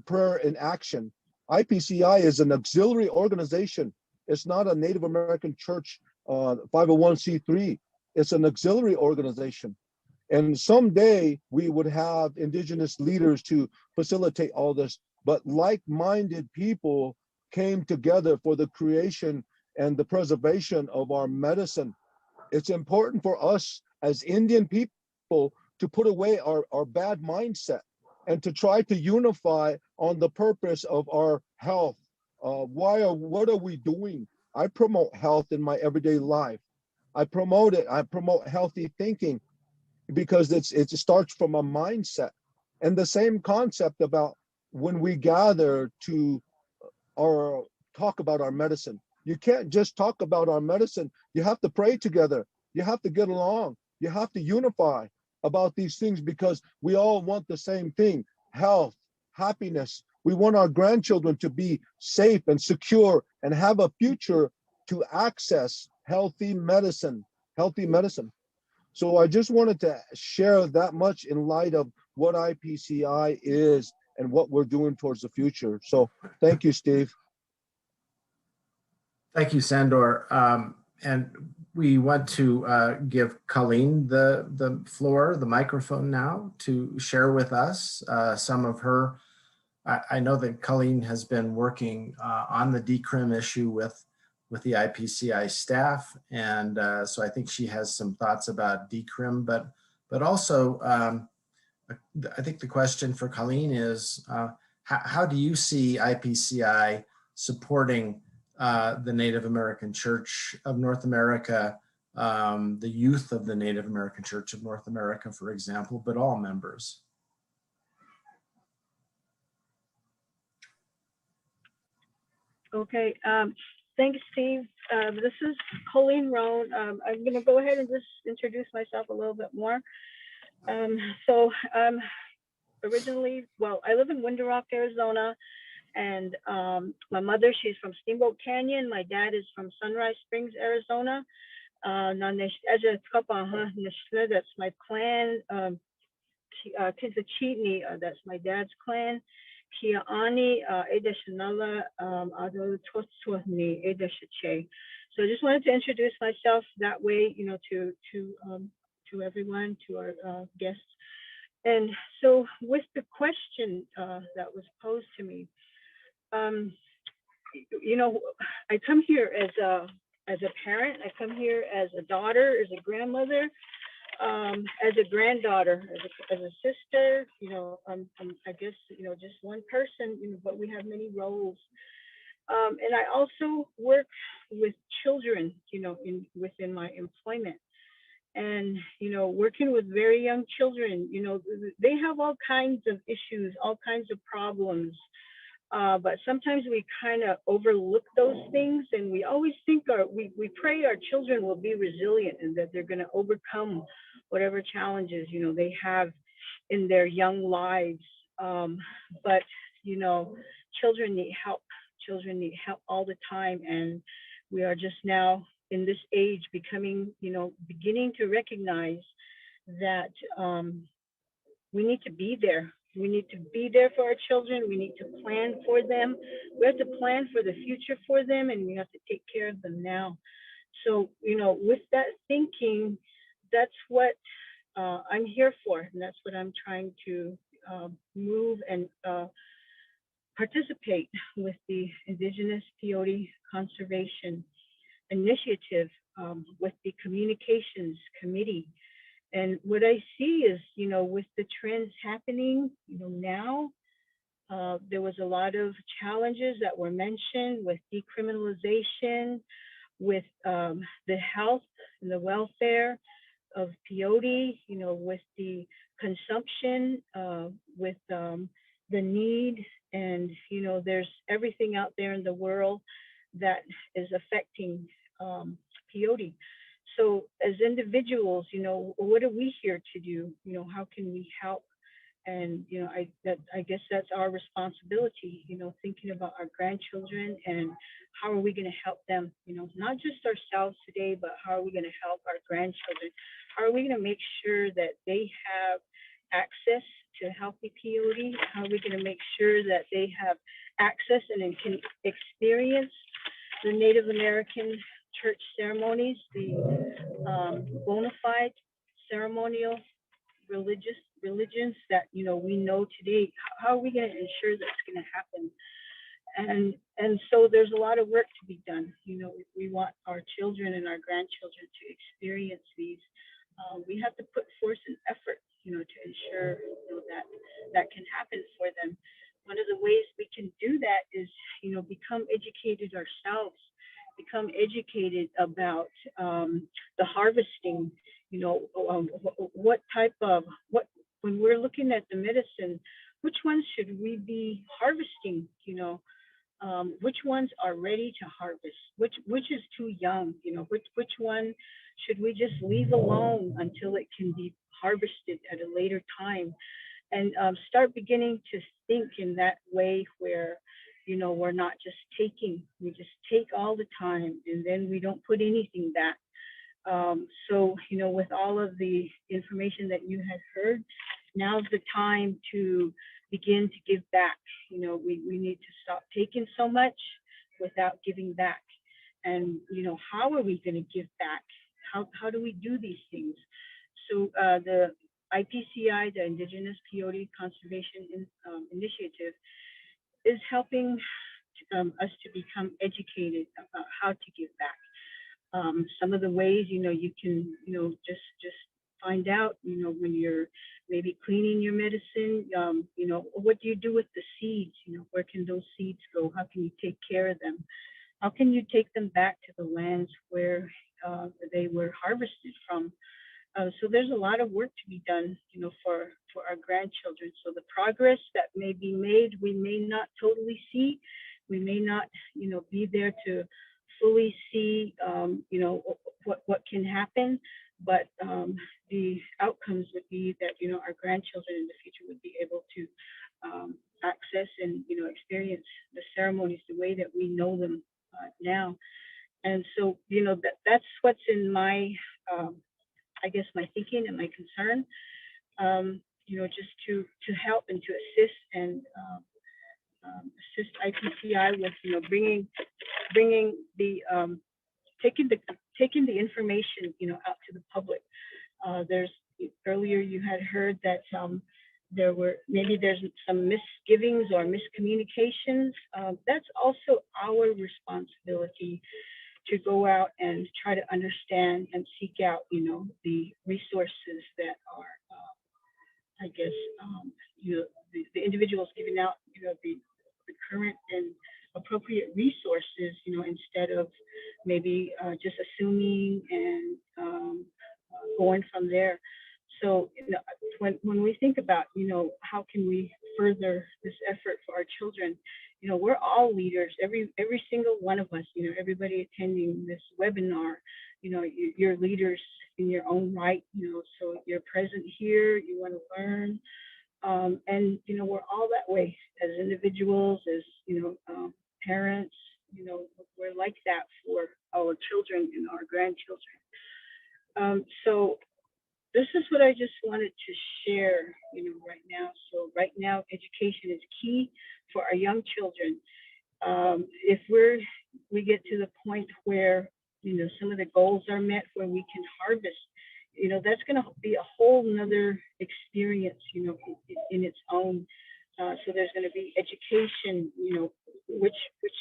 prayer in action. IPCI is an auxiliary organization. It's not a Native American church 501c3. It's an auxiliary organization. And someday we would have Indigenous leaders to facilitate all this, but like-minded people came together for the creation and the preservation of our medicine. It's important for us as Indian people to put away our bad mindset and to try to unify on the purpose of our health. What are we doing? I promote health in my everyday life. I promote it. I promote healthy thinking because it starts from a mindset. And the same concept about when we gather to talk about our medicine. You can't just talk about our medicine. You have to pray together. You have to get along. You have to unify about these things because we all want the same thing: health, happiness. We want our grandchildren to be safe and secure and have a future to access healthy medicine. So I just wanted to share that much in light of what IPCI is and what we're doing towards the future. So thank you, Steve. Thank you, Sandor. And we want to give Colleen the floor, the microphone now to share with us some of her. I know that Colleen has been working on the decrim issue with the IPCI staff. And so I think she has some thoughts about decrim, but also I think the question for Colleen is, how do you see IPCI supporting the Native American Church of North America, the youth of the Native American Church of North America, for example, but all members? Okay, thanks, Steve. This is Colleen Roan. I'm going to go ahead and just introduce myself a little bit more. Originally, I live in Window Rock, Arizona, and my mother, she's from Steamboat Canyon. My dad is from Sunrise Springs, Arizona. That's my clan. Kizachitni, that's my dad's clan. Kia'ani, Edeshanala, Ado Toswani, Edeshache. So I just wanted to introduce myself that way, to everyone, to our guests. And so with the question that was posed to me, I come here as a parent, I come here as a daughter, as a grandmother, as a granddaughter, as a sister, I guess, just one person, but we have many roles. And I also work with children, within my employment. And, working with very young children, they have all kinds of issues, all kinds of problems. But sometimes we kind of overlook those things, and we always think we pray our children will be resilient and that they're going to overcome whatever challenges, they have in their young lives. But, children need help. Children need help all the time. And we are just now in this age beginning to recognize that we need to be there. We need to be there for our children. We need to plan for them. We have to plan for the future for them, and we have to take care of them now. So, with that thinking, that's what I'm here for. And that's what I'm trying to move and participate with the Indigenous Peyote Conservation Initiative with the Communications Committee. And what I see is, with the trends happening, now, there was a lot of challenges that were mentioned with decriminalization, with the health and the welfare of peyote, with the consumption, with the need, and, there's everything out there in the world that is affecting peyote. So as individuals, what are we here to do? How can we help? And, I guess that's our responsibility, thinking about our grandchildren and how are we going to help them, not just ourselves today, but how are we going to help our grandchildren? How are we going to make sure that they have access to healthy peyote? How are we going to make sure that they have access and can experience the Native American church ceremonies, the bona fide ceremonial religions that we know today? How are we going to ensure that's going to happen? And so there's a lot of work to be done. You know, if we want our children and our grandchildren to experience these, we have to put forth an effort, you know, to ensure, you know, that that can happen for them. One of the ways we can do that is, you know, become educated ourselves, become educated about the harvesting. You know, what type of what when we're looking at the medicine, which ones should we be harvesting? You know, which ones are ready to harvest, which is too young, you know, which one should we just leave alone until it can be harvested at a later time, and start beginning to think in that way where, you know, we're not just taking, we just take all the time and then we don't put anything back. So, you know, with all of the information that you had heard, now's the time to begin to give back. You know, we need to stop taking so much without giving back. And, you know, how are we going to give back? How do we do these things? So the IPCI, the Indigenous Peyote Conservation Initiative, is helping us to become educated about how to give back. Some of the ways, you know, you can, you know, just find out, you know, when you're maybe cleaning your medicine, you know, what do you do with the seeds? You know, where can those seeds go? How can you take care of them? How can you take them back to the lands where they were harvested from? So there's a lot of work to be done, you know, for our grandchildren. So the progress that may be made, we may not totally see. We may not, you know, be there to fully see, you know, what can happen. But the outcomes would be that, you know, our grandchildren in the future would be able to access and, you know, experience the ceremonies the way that we know them now. And so, you know, that's what's in my I guess my thinking and my concern, you know, just to help and to assist and assist IPCI with, you know, bringing the taking the information, you know, out to the public. There's earlier you had heard that there's some misgivings or miscommunications. That's also our responsibility to go out and try to understand and seek out, you know, the resources that are, I guess, you know, the individuals giving out, you know, the current and appropriate resources, you know, instead of maybe just assuming and going from there. So, you know, when we think about, you know, how can we further this effort for our children, you know, we're all leaders, every single one of us, you know, everybody attending this webinar, you know, you're leaders in your own right, you know, so you're present here, you want to learn. And, you know, we're all that way as individuals, as, you know, parents, you know, we're like that for our children and our grandchildren. So this is what I just wanted to share, you know, right now. So right now, education is key for our young children. If we get to the point where, you know, some of the goals are met, where we can harvest, you know, that's going to be a whole nother experience, you know, in its own. So there's going to be education, you know, which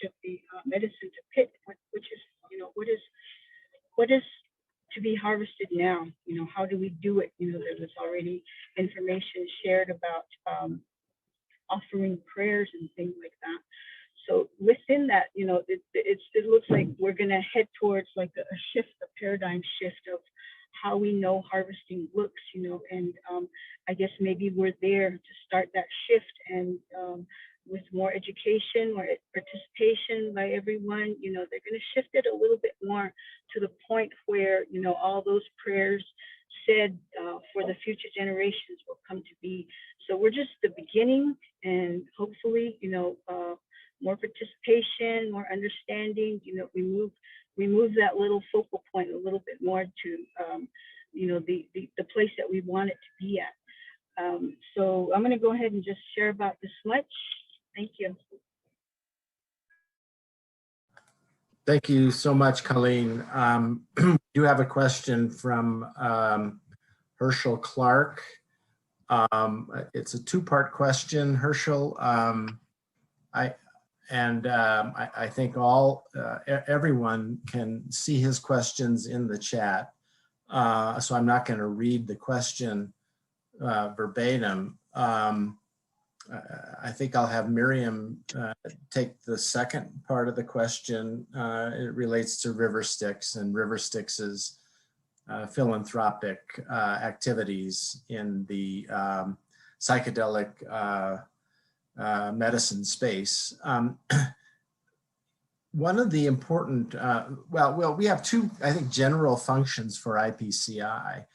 of the medicine to pick, which is, you know, what is to be harvested now, you know, how do we do it? You know, there was already information shared about offering prayers and things like that. So within that, you know, it looks like we're going to head towards like a shift, a paradigm shift of how we know harvesting looks, you know, and I guess maybe we're there to start that shift, and with more education, more participation by everyone, you know, they're going to shift it a little bit more to the point where, you know, all those prayers said for the future generations will come to be. So we're just the beginning, and hopefully, you know, more participation, more understanding, you know, we move that little focal point a little bit more to, you know, the place that we want it to be at. So I'm going to go ahead and just share about this much. Thank you. Thank you so much, Colleen. You have a question from Herschel Clark. It's a two-part question, Herschel. I think everyone can see his questions in the chat. So I'm not going to read the question verbatim. I think I'll have Miriam take the second part of the question. It relates to River Styx and River Styx's philanthropic activities in the psychedelic medicine space. One of the important, well, we have two, I think, general functions for IPCI.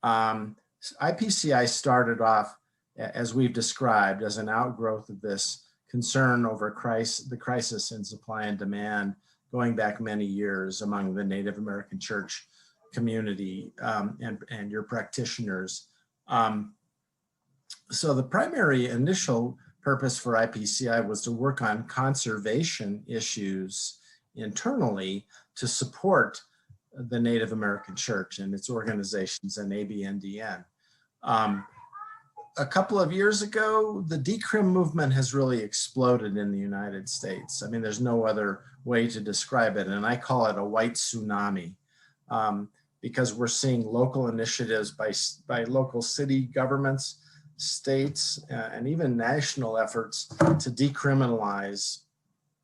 IPCI started off, as we've described, as an outgrowth of this concern over the crisis in supply and demand going back many years among the Native American church community and your practitioners. So the primary initial purpose for IPCI was to work on conservation issues internally to support the Native American Church and its organizations and ABNDN. A couple of years ago, the decrim movement has really exploded in the United States. I mean, there's no other way to describe it, and I call it a white tsunami, because we're seeing local initiatives by local city governments, states, and even national efforts to decriminalize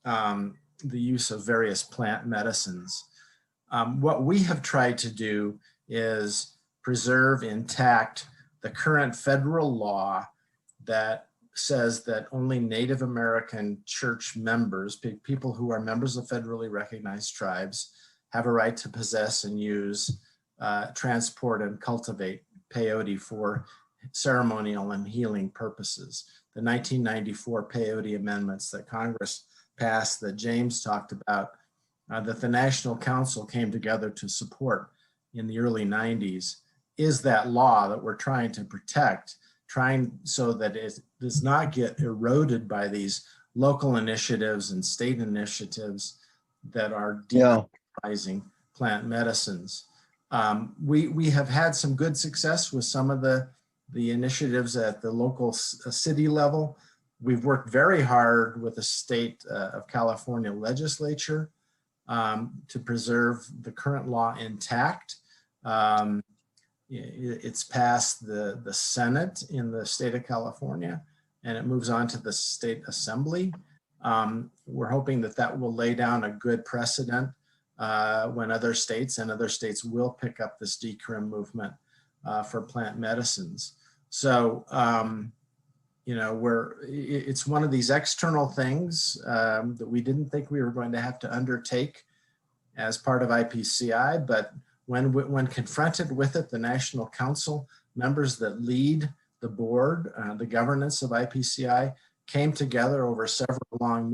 the use of various plant medicines. What we have tried to do is preserve intact the current federal law that says that only Native American church members, people who are members of federally recognized tribes, have a right to possess and use, transport, and cultivate peyote for ceremonial and healing purposes. The 1994 peyote amendments that Congress passed, that James talked about, that the National Council came together to support in the early 90s, is that law that we're trying to protect, trying so that it does not get eroded by these local initiatives and state initiatives that are decriminalizing plant medicines. We have had some good success with some of the initiatives at the local city level. We've worked very hard with the state of California legislature to preserve the current law intact. It's passed the Senate in the state of California, and it moves on to the state assembly. We're hoping that that will lay down a good precedent when other states will pick up this decrim movement for plant medicines. So, it's one of these external things that we didn't think we were going to have to undertake as part of IPCI, but when confronted with it, the National Council members that lead the board, the governance of IPCI, came together over several long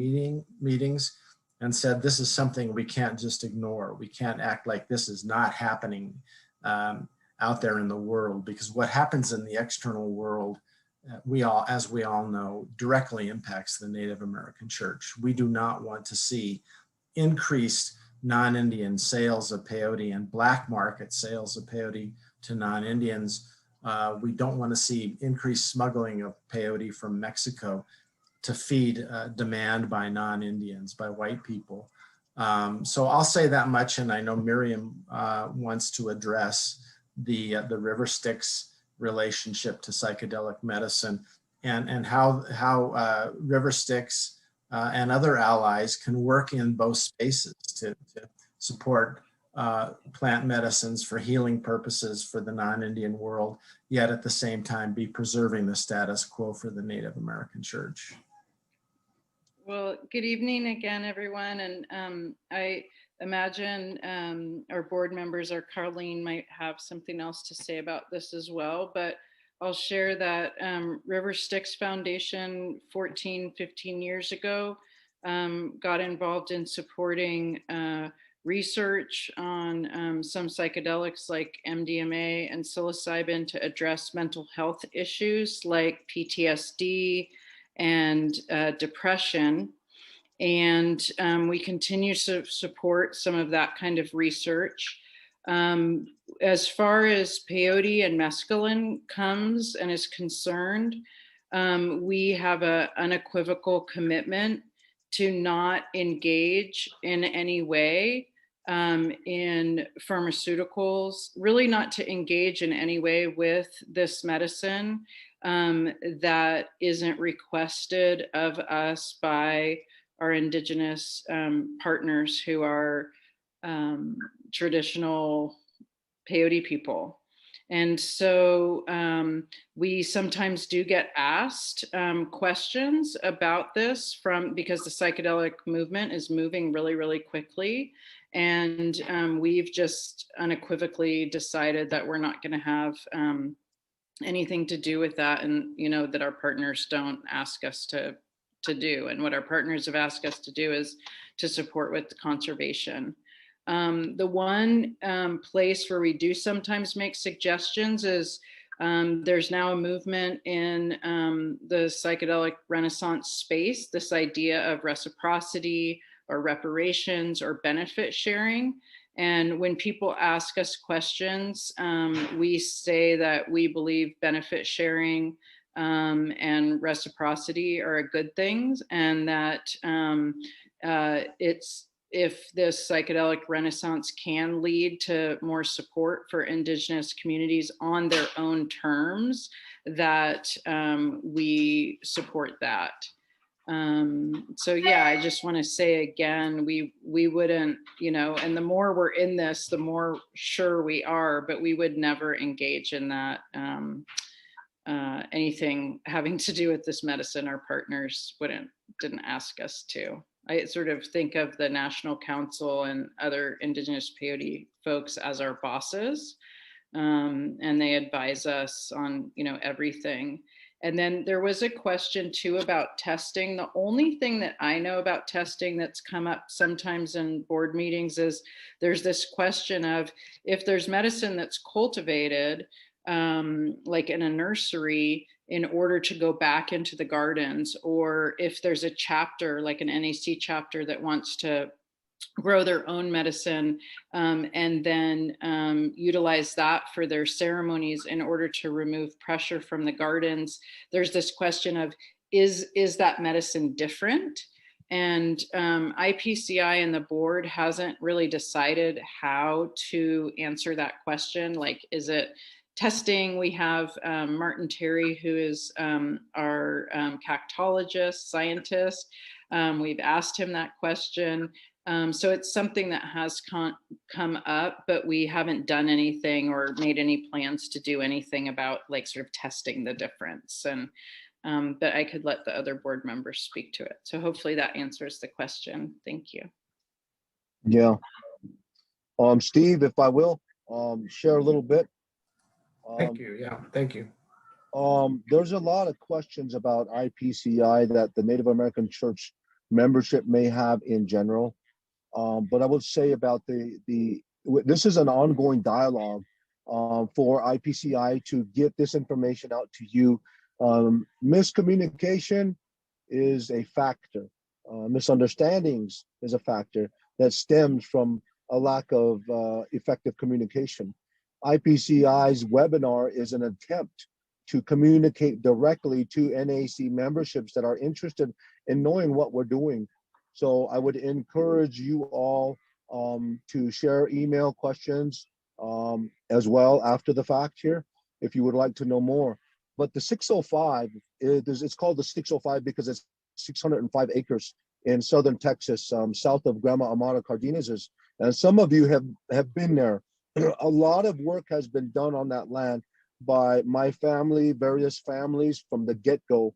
meetings and said, this is something we can't just ignore. We can't act like this is not happening out there in the world, because what happens in the external world, as we all know, directly impacts the Native American Church. We do not want to see increased non-Indian sales of peyote and black market sales of peyote to non-Indians. We don't want to see increased smuggling of peyote from Mexico to feed demand by non-Indians, by white people. So I'll say that much, and I know Miriam wants to address the River Styx relationship to psychedelic medicine and how River Styx and other allies can work in both spaces to support plant medicines for healing purposes for the non-Indian world, yet at the same time be preserving the status quo for the Native American Church. Well, good evening again, everyone. And I imagine our board members or Carlene might have something else to say about this as well, but I'll share that River Styx Foundation 15 years ago got involved in supporting research on some psychedelics like MDMA and psilocybin to address mental health issues like PTSD and depression. And we continue to support some of that kind of research. As far as peyote and mescaline comes and is concerned, we have an unequivocal commitment to not engage in any way in pharmaceuticals, really not to engage in any way with this medicine that isn't requested of us by our Indigenous partners who are traditional Peyote people. And so we sometimes do get asked questions about this because the psychedelic movement is moving really, really quickly. And we've just unequivocally decided that we're not going to have anything to do with that, and that our partners don't ask us to do. And what our partners have asked us to do is to support with the conservation. The one place where we do sometimes make suggestions is there's now a movement in the psychedelic Renaissance space, this idea of reciprocity or reparations or benefit sharing. And when people ask us questions, we say that we believe benefit sharing and reciprocity are good things, and that if this psychedelic renaissance can lead to more support for Indigenous communities on their own terms, that we support that. So yeah, I just want to say again, we wouldn't, and the more we're in this, the more sure we are, but we would never engage in that anything having to do with this medicine. Our partners didn't ask us to. I sort of think of the National Council and other Indigenous Peyote folks as our bosses, and they advise us on, everything. And then there was a question too about testing. The only thing that I know about testing that's come up sometimes in board meetings is there's this question of if there's medicine that's cultivated, like in a nursery, in order to go back into the gardens, or if there's a chapter, like an NAC chapter, that wants to grow their own medicine and then utilize that for their ceremonies in order to remove pressure from the gardens. There's this question of, is that medicine different? And IPCI and the board hasn't really decided how to answer that question. Like, is it testing? We have Martin Terry, who is our cactologist, scientist. We've asked him that question. So it's something that has come up, but we haven't done anything or made any plans to do anything about like sort of testing the difference. And but I could let the other board members speak to it. So hopefully that answers the question. Thank you. Yeah. Steve, if I will, share a little bit. Thank you. Yeah, thank you. There's a lot of questions about IPCI that the Native American Church membership may have in general. But I would say about this is an ongoing dialogue for IPCI to get this information out to you. Miscommunication is a factor. Misunderstandings is a factor that stems from a lack of effective communication. IPCI's webinar is an attempt to communicate directly to NAC memberships that are interested in knowing what we're doing. So I would encourage you all to share email questions as well after the fact here, if you would like to know more. But the 605, it's called the 605 because it's 605 acres in southern Texas, south of Grandma Amara Cardenas's. And some of you have been there. A lot of work has been done on that land by my family, various families from the get-go,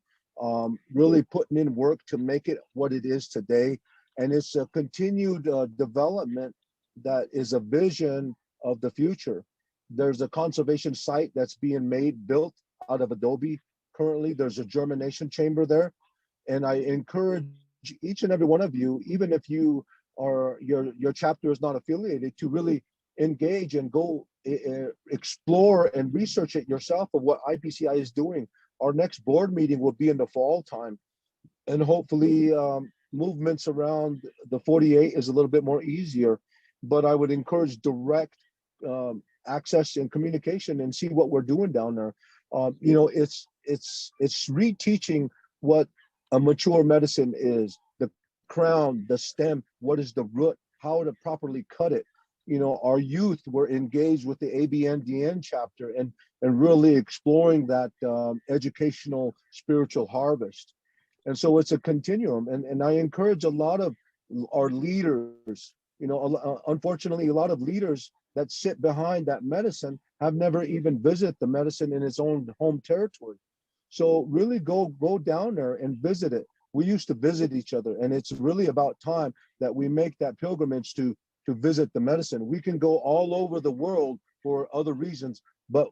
really putting in work to make it what it is today. And it's a continued development that is a vision of the future. There's a conservation site that's being built out of adobe. Currently, there's a germination chamber there. And I encourage each and every one of you, even if you are, your chapter is not affiliated, to really engage and go explore and research it yourself of what IPCI is doing. Our next board meeting will be in the fall time, and hopefully movements around the 48 is a little bit more easier, but I would encourage direct access and communication and see what we're doing down there. It's reteaching what a mature medicine is, the crown, the stem, what is the root, how to properly cut it. You know, our youth were engaged with the ABNDN chapter and really exploring that educational spiritual harvest. And so it's a continuum. And I encourage a lot of our leaders, you know, unfortunately, a lot of leaders that sit behind that medicine have never even visited the medicine in its own home territory. So really go down there and visit it. We used to visit each other, and it's really about time that we make that pilgrimage to visit the medicine. We can go all over the world for other reasons, but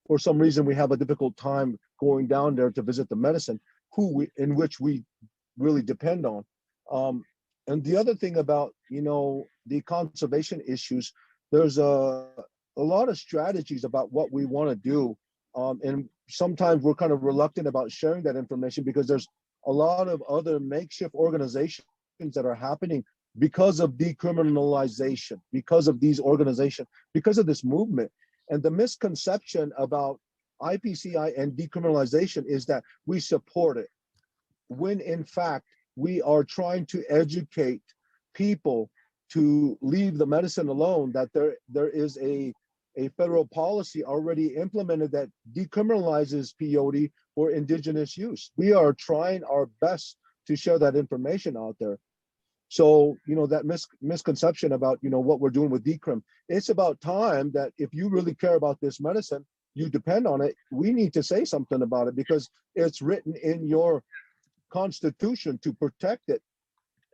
for some reason we have a difficult time going down there to visit the medicine, in which we really depend on. And the other thing about, you know, the conservation issues, there's a lot of strategies about what we want to do. And sometimes we're kind of reluctant about sharing that information because there's a lot of other makeshift organizations that are happening because of decriminalization, because of these organizations, because of this movement. And the misconception about IPCI and decriminalization is that we support it, when in fact we are trying to educate people to leave the medicine alone, that there is a federal policy already implemented that decriminalizes peyote for indigenous use. We are trying our best to share that information out there. So, you know, that misconception about, you know, what we're doing with decrim, it's about time that if you really care about this medicine, you depend on it, we need to say something about it because it's written in your constitution to protect it.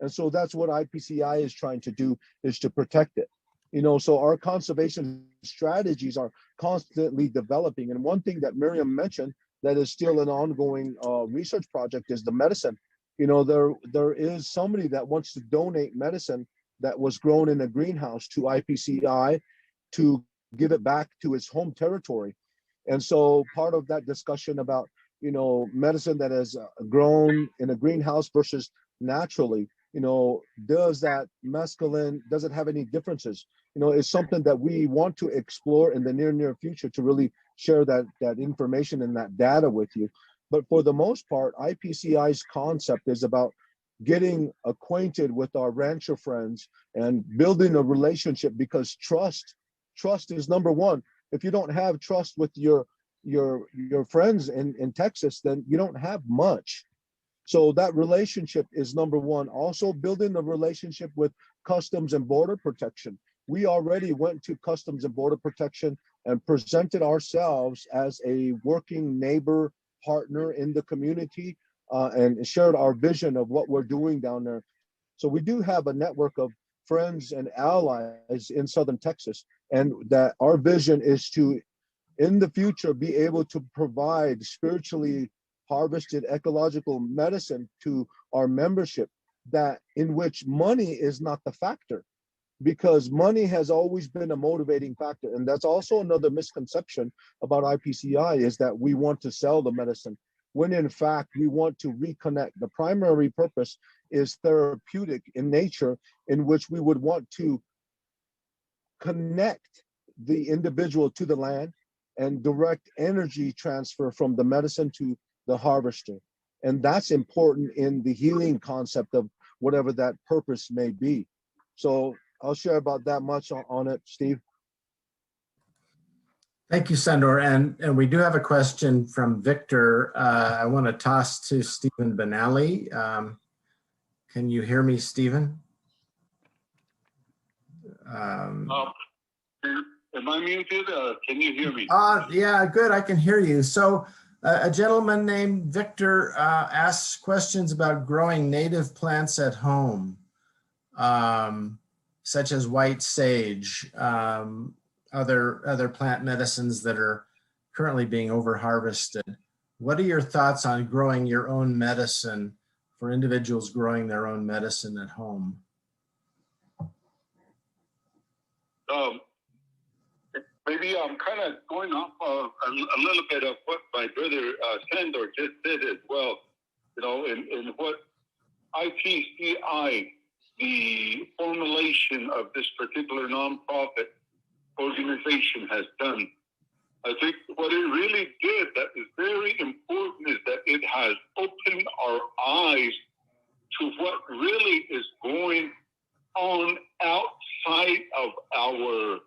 And so that's what IPCI is trying to do, is to protect it. You know, so our conservation strategies are constantly developing. And one thing that Miriam mentioned that is still an ongoing research project is the medicine. You know, there is somebody that wants to donate medicine that was grown in a greenhouse to IPCI to give it back to its home territory. And so part of that discussion about, you know, medicine that is grown in a greenhouse versus naturally, you know, does that mescaline, does it have any differences? You know, it's something that we want to explore in the near future to really share that information and that data with you. But for the most part, IPCI's concept is about getting acquainted with our rancher friends and building a relationship, because trust is number one. If you don't have trust with your friends in Texas, then you don't have much. So that relationship is number one. Also building a relationship with Customs and Border Protection. We already went to Customs and Border Protection and presented ourselves as a working neighbor partner in the community, and shared our vision of what we're doing down there. So we do have a network of friends and allies in Southern Texas, and that our vision is to, in the future, be able to provide spiritually harvested ecological medicine to our membership, that in which money is not the factor, because money has always been a motivating factor. And that's also another misconception about IPCI, is that we want to sell the medicine, when in fact we want to reconnect. The primary purpose is therapeutic in nature, in which we would want to connect the individual to the land and direct energy transfer from the medicine to the harvester. And that's important in the healing concept of whatever that purpose may be. So I'll share about that much on it, Steve. Thank you, Sandor. And we do have a question from Victor. I want to toss to Stephen Benally. Can you hear me, Stephen? Am I muted? Can you hear me? Yeah, good. I can hear you. So a gentleman named Victor asks questions about growing native plants at home, such as white sage, other plant medicines that are currently being over-harvested. What are your thoughts on growing your own medicine, for individuals growing their own medicine at home? Maybe I'm kind of going off a little bit of what my brother Sandor just did as well. You know, in what IPCI, the formulation of this particular nonprofit organization, has done. I think what it really did that is very important is that it has opened our eyes to what really is going on outside of our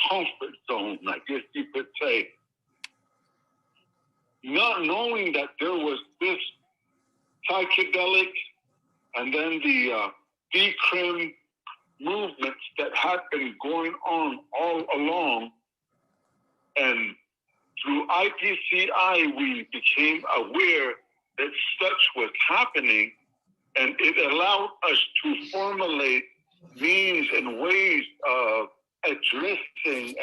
comfort zone, I guess you could say. Not knowing that there was this psychedelic and then the decrim movements that had been going on all along. And through IPCI, we became aware that such was happening, and it allowed us to formulate means and ways of addressing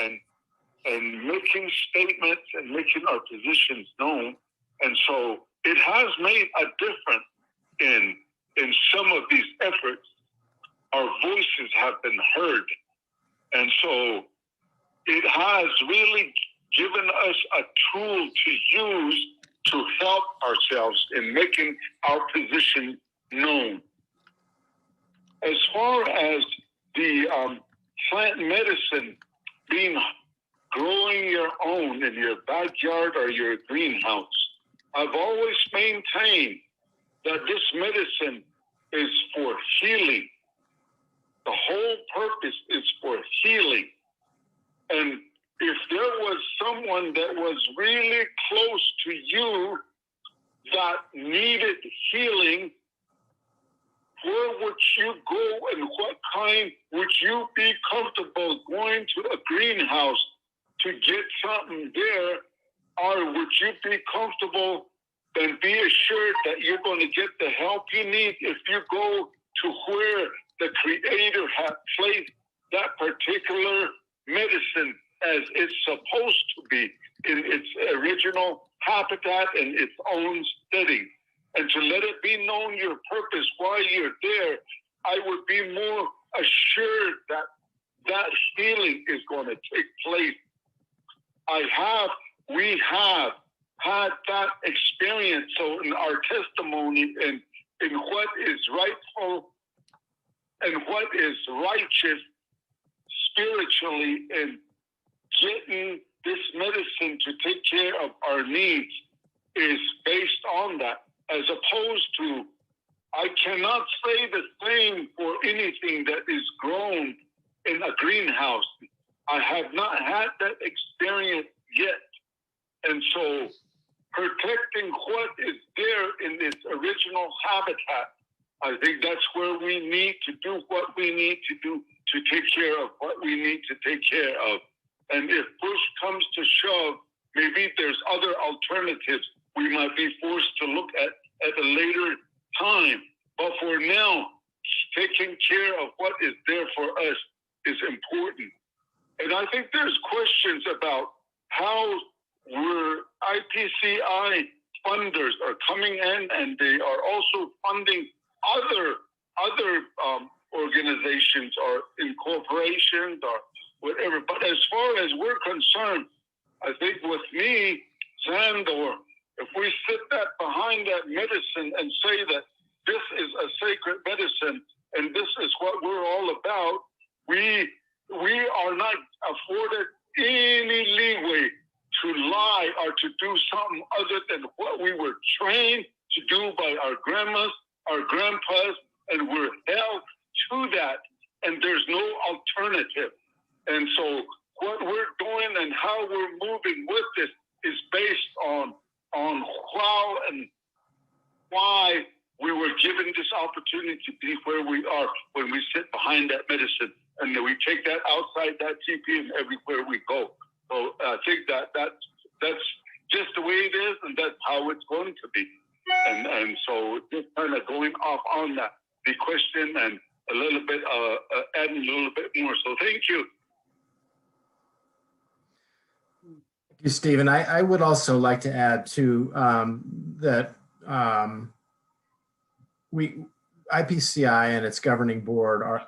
and making statements and making our positions known. And so it has made a difference in some of these efforts. Our voices have been heard. And so it has really given us a tool to use to help ourselves in making our position known. As far as the plant medicine being growing your own in your backyard or your greenhouse, I've always maintained that this medicine is for healing. The whole purpose is for healing. And if there was someone that was really close to you that needed healing, where would you go and what kind would you be comfortable going to a greenhouse to get something there? Or would you be comfortable and be assured that you're going to get the help you need if you go to where the Creator had placed that particular medicine as it's supposed to be in its original habitat and its own setting? And to let it be known your purpose while you're there, I would be more assured that that healing is going to take place. We have had that experience. So in our testimony in what is rightful and what is righteous spiritually in getting this medicine to take care of our needs is based on that, as opposed to, I cannot say the same for anything that is grown in a greenhouse. I have not had that experience yet. And so protecting what is there in its original habitat, I think that's where we need to do what we need to do to take care of what we need to take care of. And if push comes to shove, maybe there's other alternatives we might be forced to look at a later time. But for now, taking care of what is there for us is important. And I think there's questions about how IPCI funders are coming in, and they are also funding other organizations or incorporations or whatever. But as far as we're concerned, I think with me, Sandor, if we sit that behind that medicine and say that this is a sacred medicine and this is what we're all about, we are not afforded any leeway to lie or to do something other than what we were trained to do by our grandmas, our grandpas, and we're held to that, and there's no alternative. And so what we're doing and how we're moving with this is based on how and why we were given this opportunity to be where we are when we sit behind that medicine, and then we take that outside that TP and everywhere we go. So I think that's just the way it is, and that's how it's going to be. And so just kind of going off on that, the question and a little bit, adding a little bit more. So thank you. Thank you, Stephen. I would also like to add to that IPCI and its governing board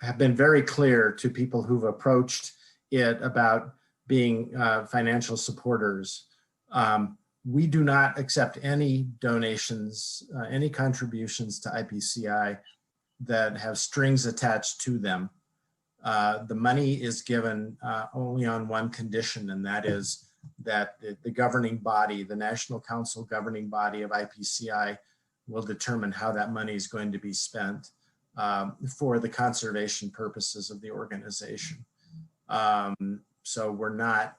have been very clear to people who've approached it about being financial supporters. We do not accept any donations, any contributions to IPCI that have strings attached to them. The money is given only on one condition, and that is that the governing body, the National Council governing body of IPCI, will determine how that money is going to be spent for the conservation purposes of the organization. So we're not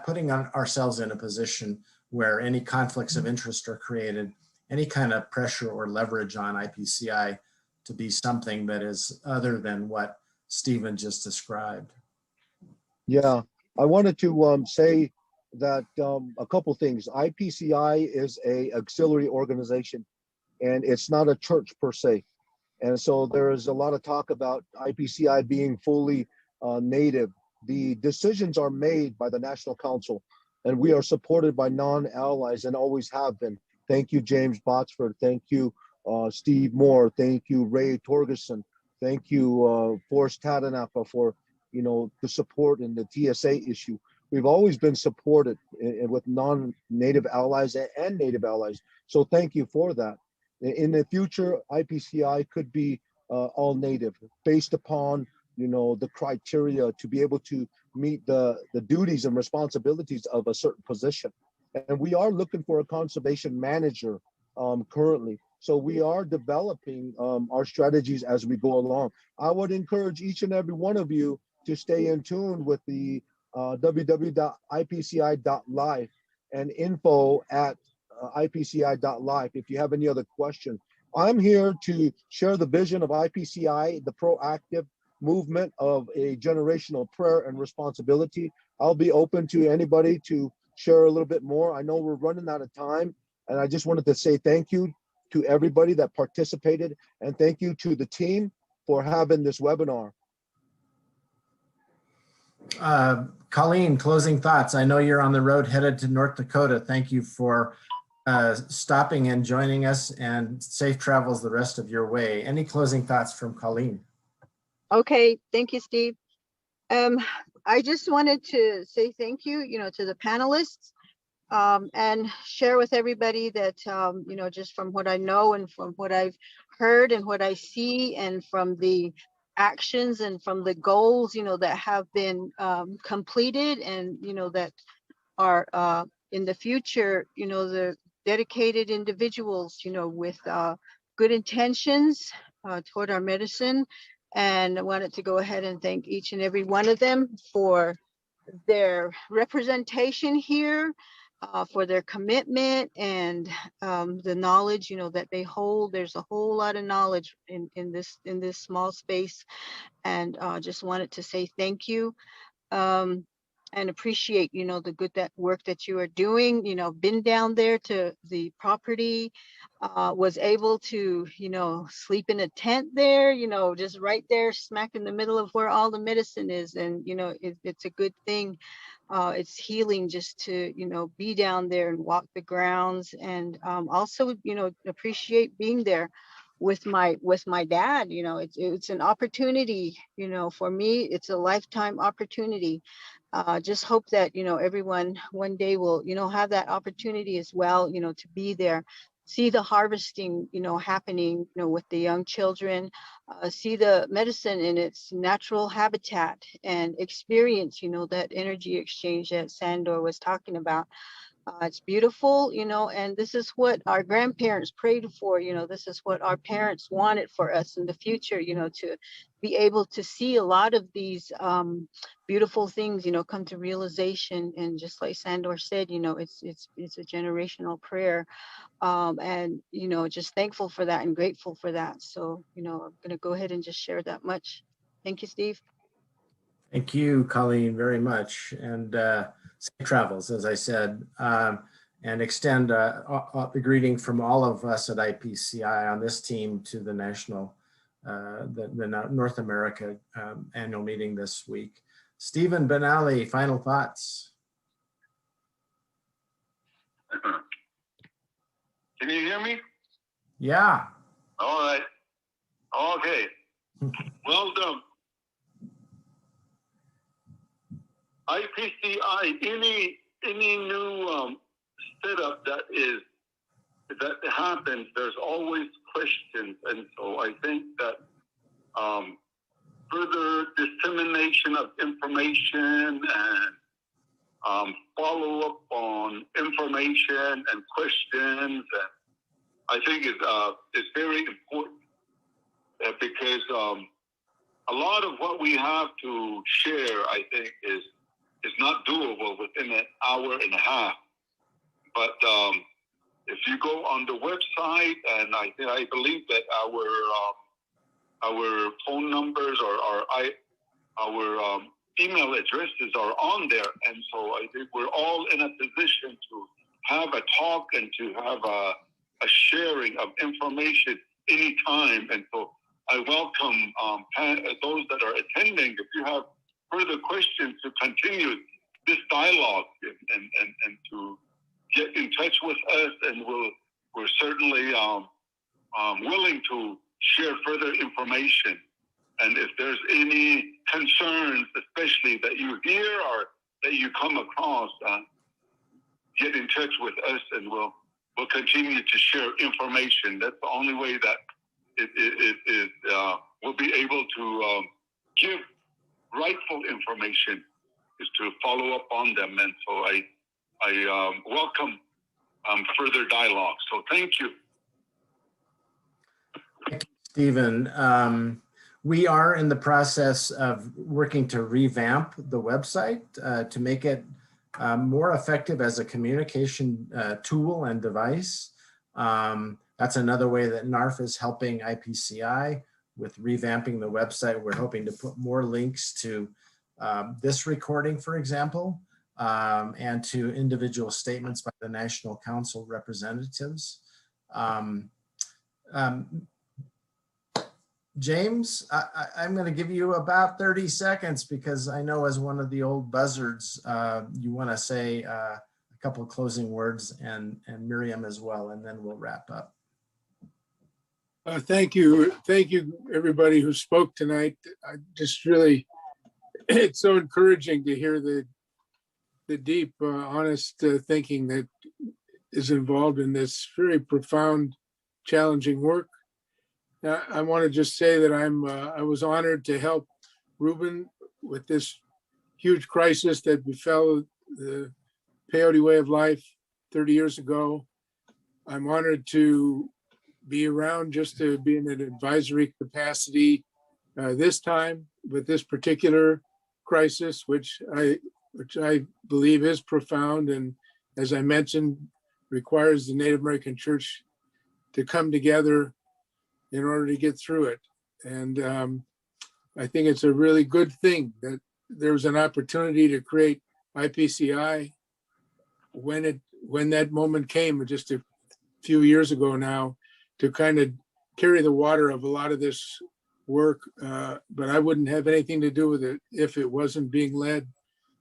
putting ourselves in a position where any conflicts of interest are created, any kind of pressure or leverage on IPCI to be something that is other than what Stephen just described. Yeah, I wanted to say that a couple things. IPCI is a auxiliary organization, and it's not a church per se. And so there is a lot of talk about IPCI being fully native. The decisions are made by the National Council, and we are supported by non-allies and always have been. Thank you, James Botsford. Thank you, Steve Moore. Thank you, Ray Torgerson. Thank you, Forrest Tatanapa, for the support in the TSA issue. We've always been supported with non-native allies and native allies. So thank you for that. In the future, IPCI could be all native based upon the criteria to be able to meet the duties and responsibilities of a certain position. And we are looking for a conservation manager currently. So we are developing our strategies as we go along. I would encourage each and every one of you to stay in tune with the www.ipci.life and info@ipci.life if you have any other questions. I'm here to share the vision of IPCI, the proactive movement of a generational prayer and responsibility. I'll be open to anybody to share a little bit more. I know we're running out of time, and I just wanted to say thank you to everybody that participated, and thank you to the team for having this webinar. Colleen, closing thoughts. I know you're on the road headed to North Dakota. Thank you for stopping and joining us, and safe travels the rest of your way. Any closing thoughts from Colleen? Okay, thank you, Steve. I just wanted to say thank you, to the panelists, and share with everybody that, just from what I know and from what I've heard and what I see and from the actions and from the goals, that have been completed and, that are in the future, the dedicated individuals, with good intentions toward our medicine. And I wanted to go ahead and thank each and every one of them for their representation here, for their commitment and the knowledge, that they hold. There's a whole lot of knowledge in this small space, and just wanted to say thank you. And appreciate, the good work that you are doing. Been down there to the property, was able to, sleep in a tent there, just right there smack in the middle of where all the medicine is. And, it's a good thing. It's healing just to, be down there and walk the grounds, and also, appreciate being there with my dad. It's an opportunity, for me. It's a lifetime opportunity. Just hope that, everyone one day will, have that opportunity as well, to be there, see the harvesting, happening, with the young children, see the medicine in its natural habitat, and experience, that energy exchange that Sandor was talking about. It's beautiful, and this is what our grandparents prayed for. This is what our parents wanted for us in the future, to be able to see a lot of these beautiful things, come to realization. And just like Sandor said, it's a generational prayer, and just thankful for that and grateful for that. So I'm gonna go ahead and just share that much. Thank you, Steve. Thank you, Colleen, very much. And safe travels, as I said, and extend a greeting from all of us at IPCI on this team to the national, the North America annual meeting this week. Stephen Benally, final thoughts. Can you hear me? Yeah. All right. Okay. Well done. IPCI, any new setup that happens, there's always questions, and so I think that further dissemination of information and follow up on information and questions, and I think is very important because a lot of what we have to share, I think, is not doable within an hour and a half. But if you go on the website, and I believe that our phone numbers or our email addresses are on there, and so I think we're all in a position to have a talk and to have a sharing of information anytime. And so I welcome those that are attending, if you have further questions, to continue this dialogue and to get in touch with us, and we're certainly willing to share further information. And if there's any concerns, especially that you hear or that you come across, get in touch with us, and we'll continue to share information. That's the only way that we'll be able to give rightful information, is to follow up on them. And so I welcome further dialogue. So thank you. Thank you, Stephen. We are in the process of working to revamp the website to make it more effective as a communication tool and device. That's another way that NARF is helping IPCI with revamping the website. We're hoping to put more links to this recording, for example, and to individual statements by the National Council representatives. James, I'm going to give you about 30 seconds because I know as one of the old buzzards, you want to say a couple of closing words, and Miriam as well, and then we'll wrap up. Thank you. Thank you, everybody who spoke tonight. I just really, it's so encouraging to hear the deep, honest thinking that is involved in this very profound, challenging work. I want to just say that I was honored to help Ruben with this huge crisis that befell the Peyote way of life 30 years ago. I'm honored to be around just to be in an advisory capacity this time with this particular crisis, which I believe is profound, and as I mentioned, requires the Native American Church to come together in order to get through it. And I think it's a really good thing that there was an opportunity to create IPCI when that moment came just a few years ago now, to kind of carry the water of a lot of this work. But I wouldn't have anything to do with it if it wasn't being led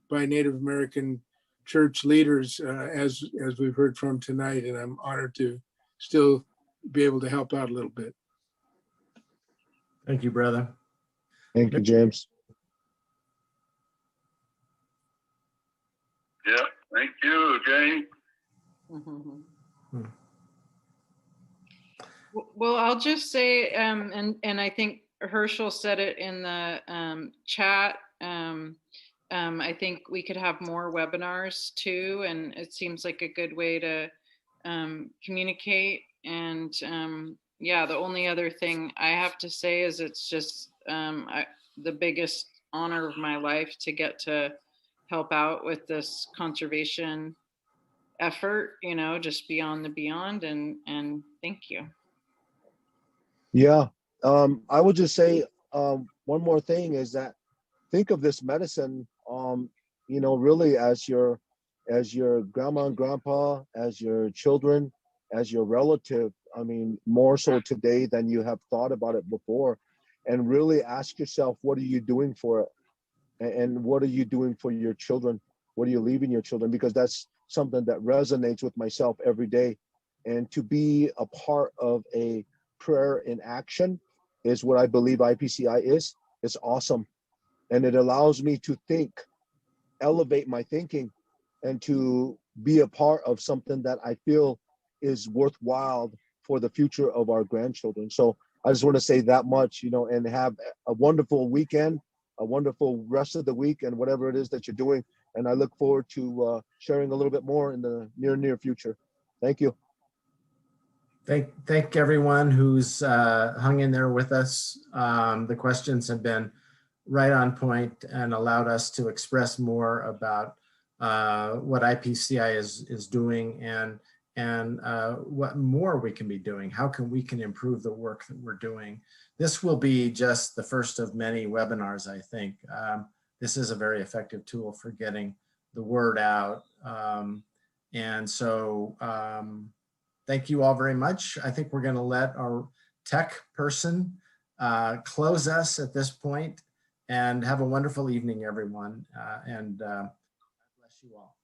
by Native American church leaders, as we've heard from tonight. And I'm honored to still be able to help out a little bit. Thank you, brother. Thank you, James. Yeah, thank you, James. Well, I'll just say, and I think Herschel said it in the chat, I think we could have more webinars too, and it seems like a good way to communicate. And yeah, the only other thing I have to say is it's just the biggest honor of my life to get to help out with this conservation effort, just beyond the beyond, and thank you. Yeah, I would just say one more thing is that think of this medicine, really as your grandma and grandpa, as your children, as your relative. I mean, more so today than you have thought about it before, and really ask yourself, what are you doing for it? And what are you doing for your children? What are you leaving your children? Because that's something that resonates with myself every day. And to be a part of a prayer in action is what I believe IPCI is. It's awesome. And it allows me to think, elevate my thinking, and to be a part of something that I feel is worthwhile for the future of our grandchildren. So I just want to say that much, and have a wonderful weekend, a wonderful rest of the week, and whatever it is that you're doing. And I look forward to sharing a little bit more in the near future. Thank you. Thank everyone who's hung in there with us. The questions have been right on point and allowed us to express more about what IPCI is doing and what more we can be doing. How we can improve the work that we're doing. This will be just the first of many webinars, I think. This is a very effective tool for getting the word out. And so thank you all very much. I think we're going to let our tech person close us at this point, and have a wonderful evening, everyone. And bless you all.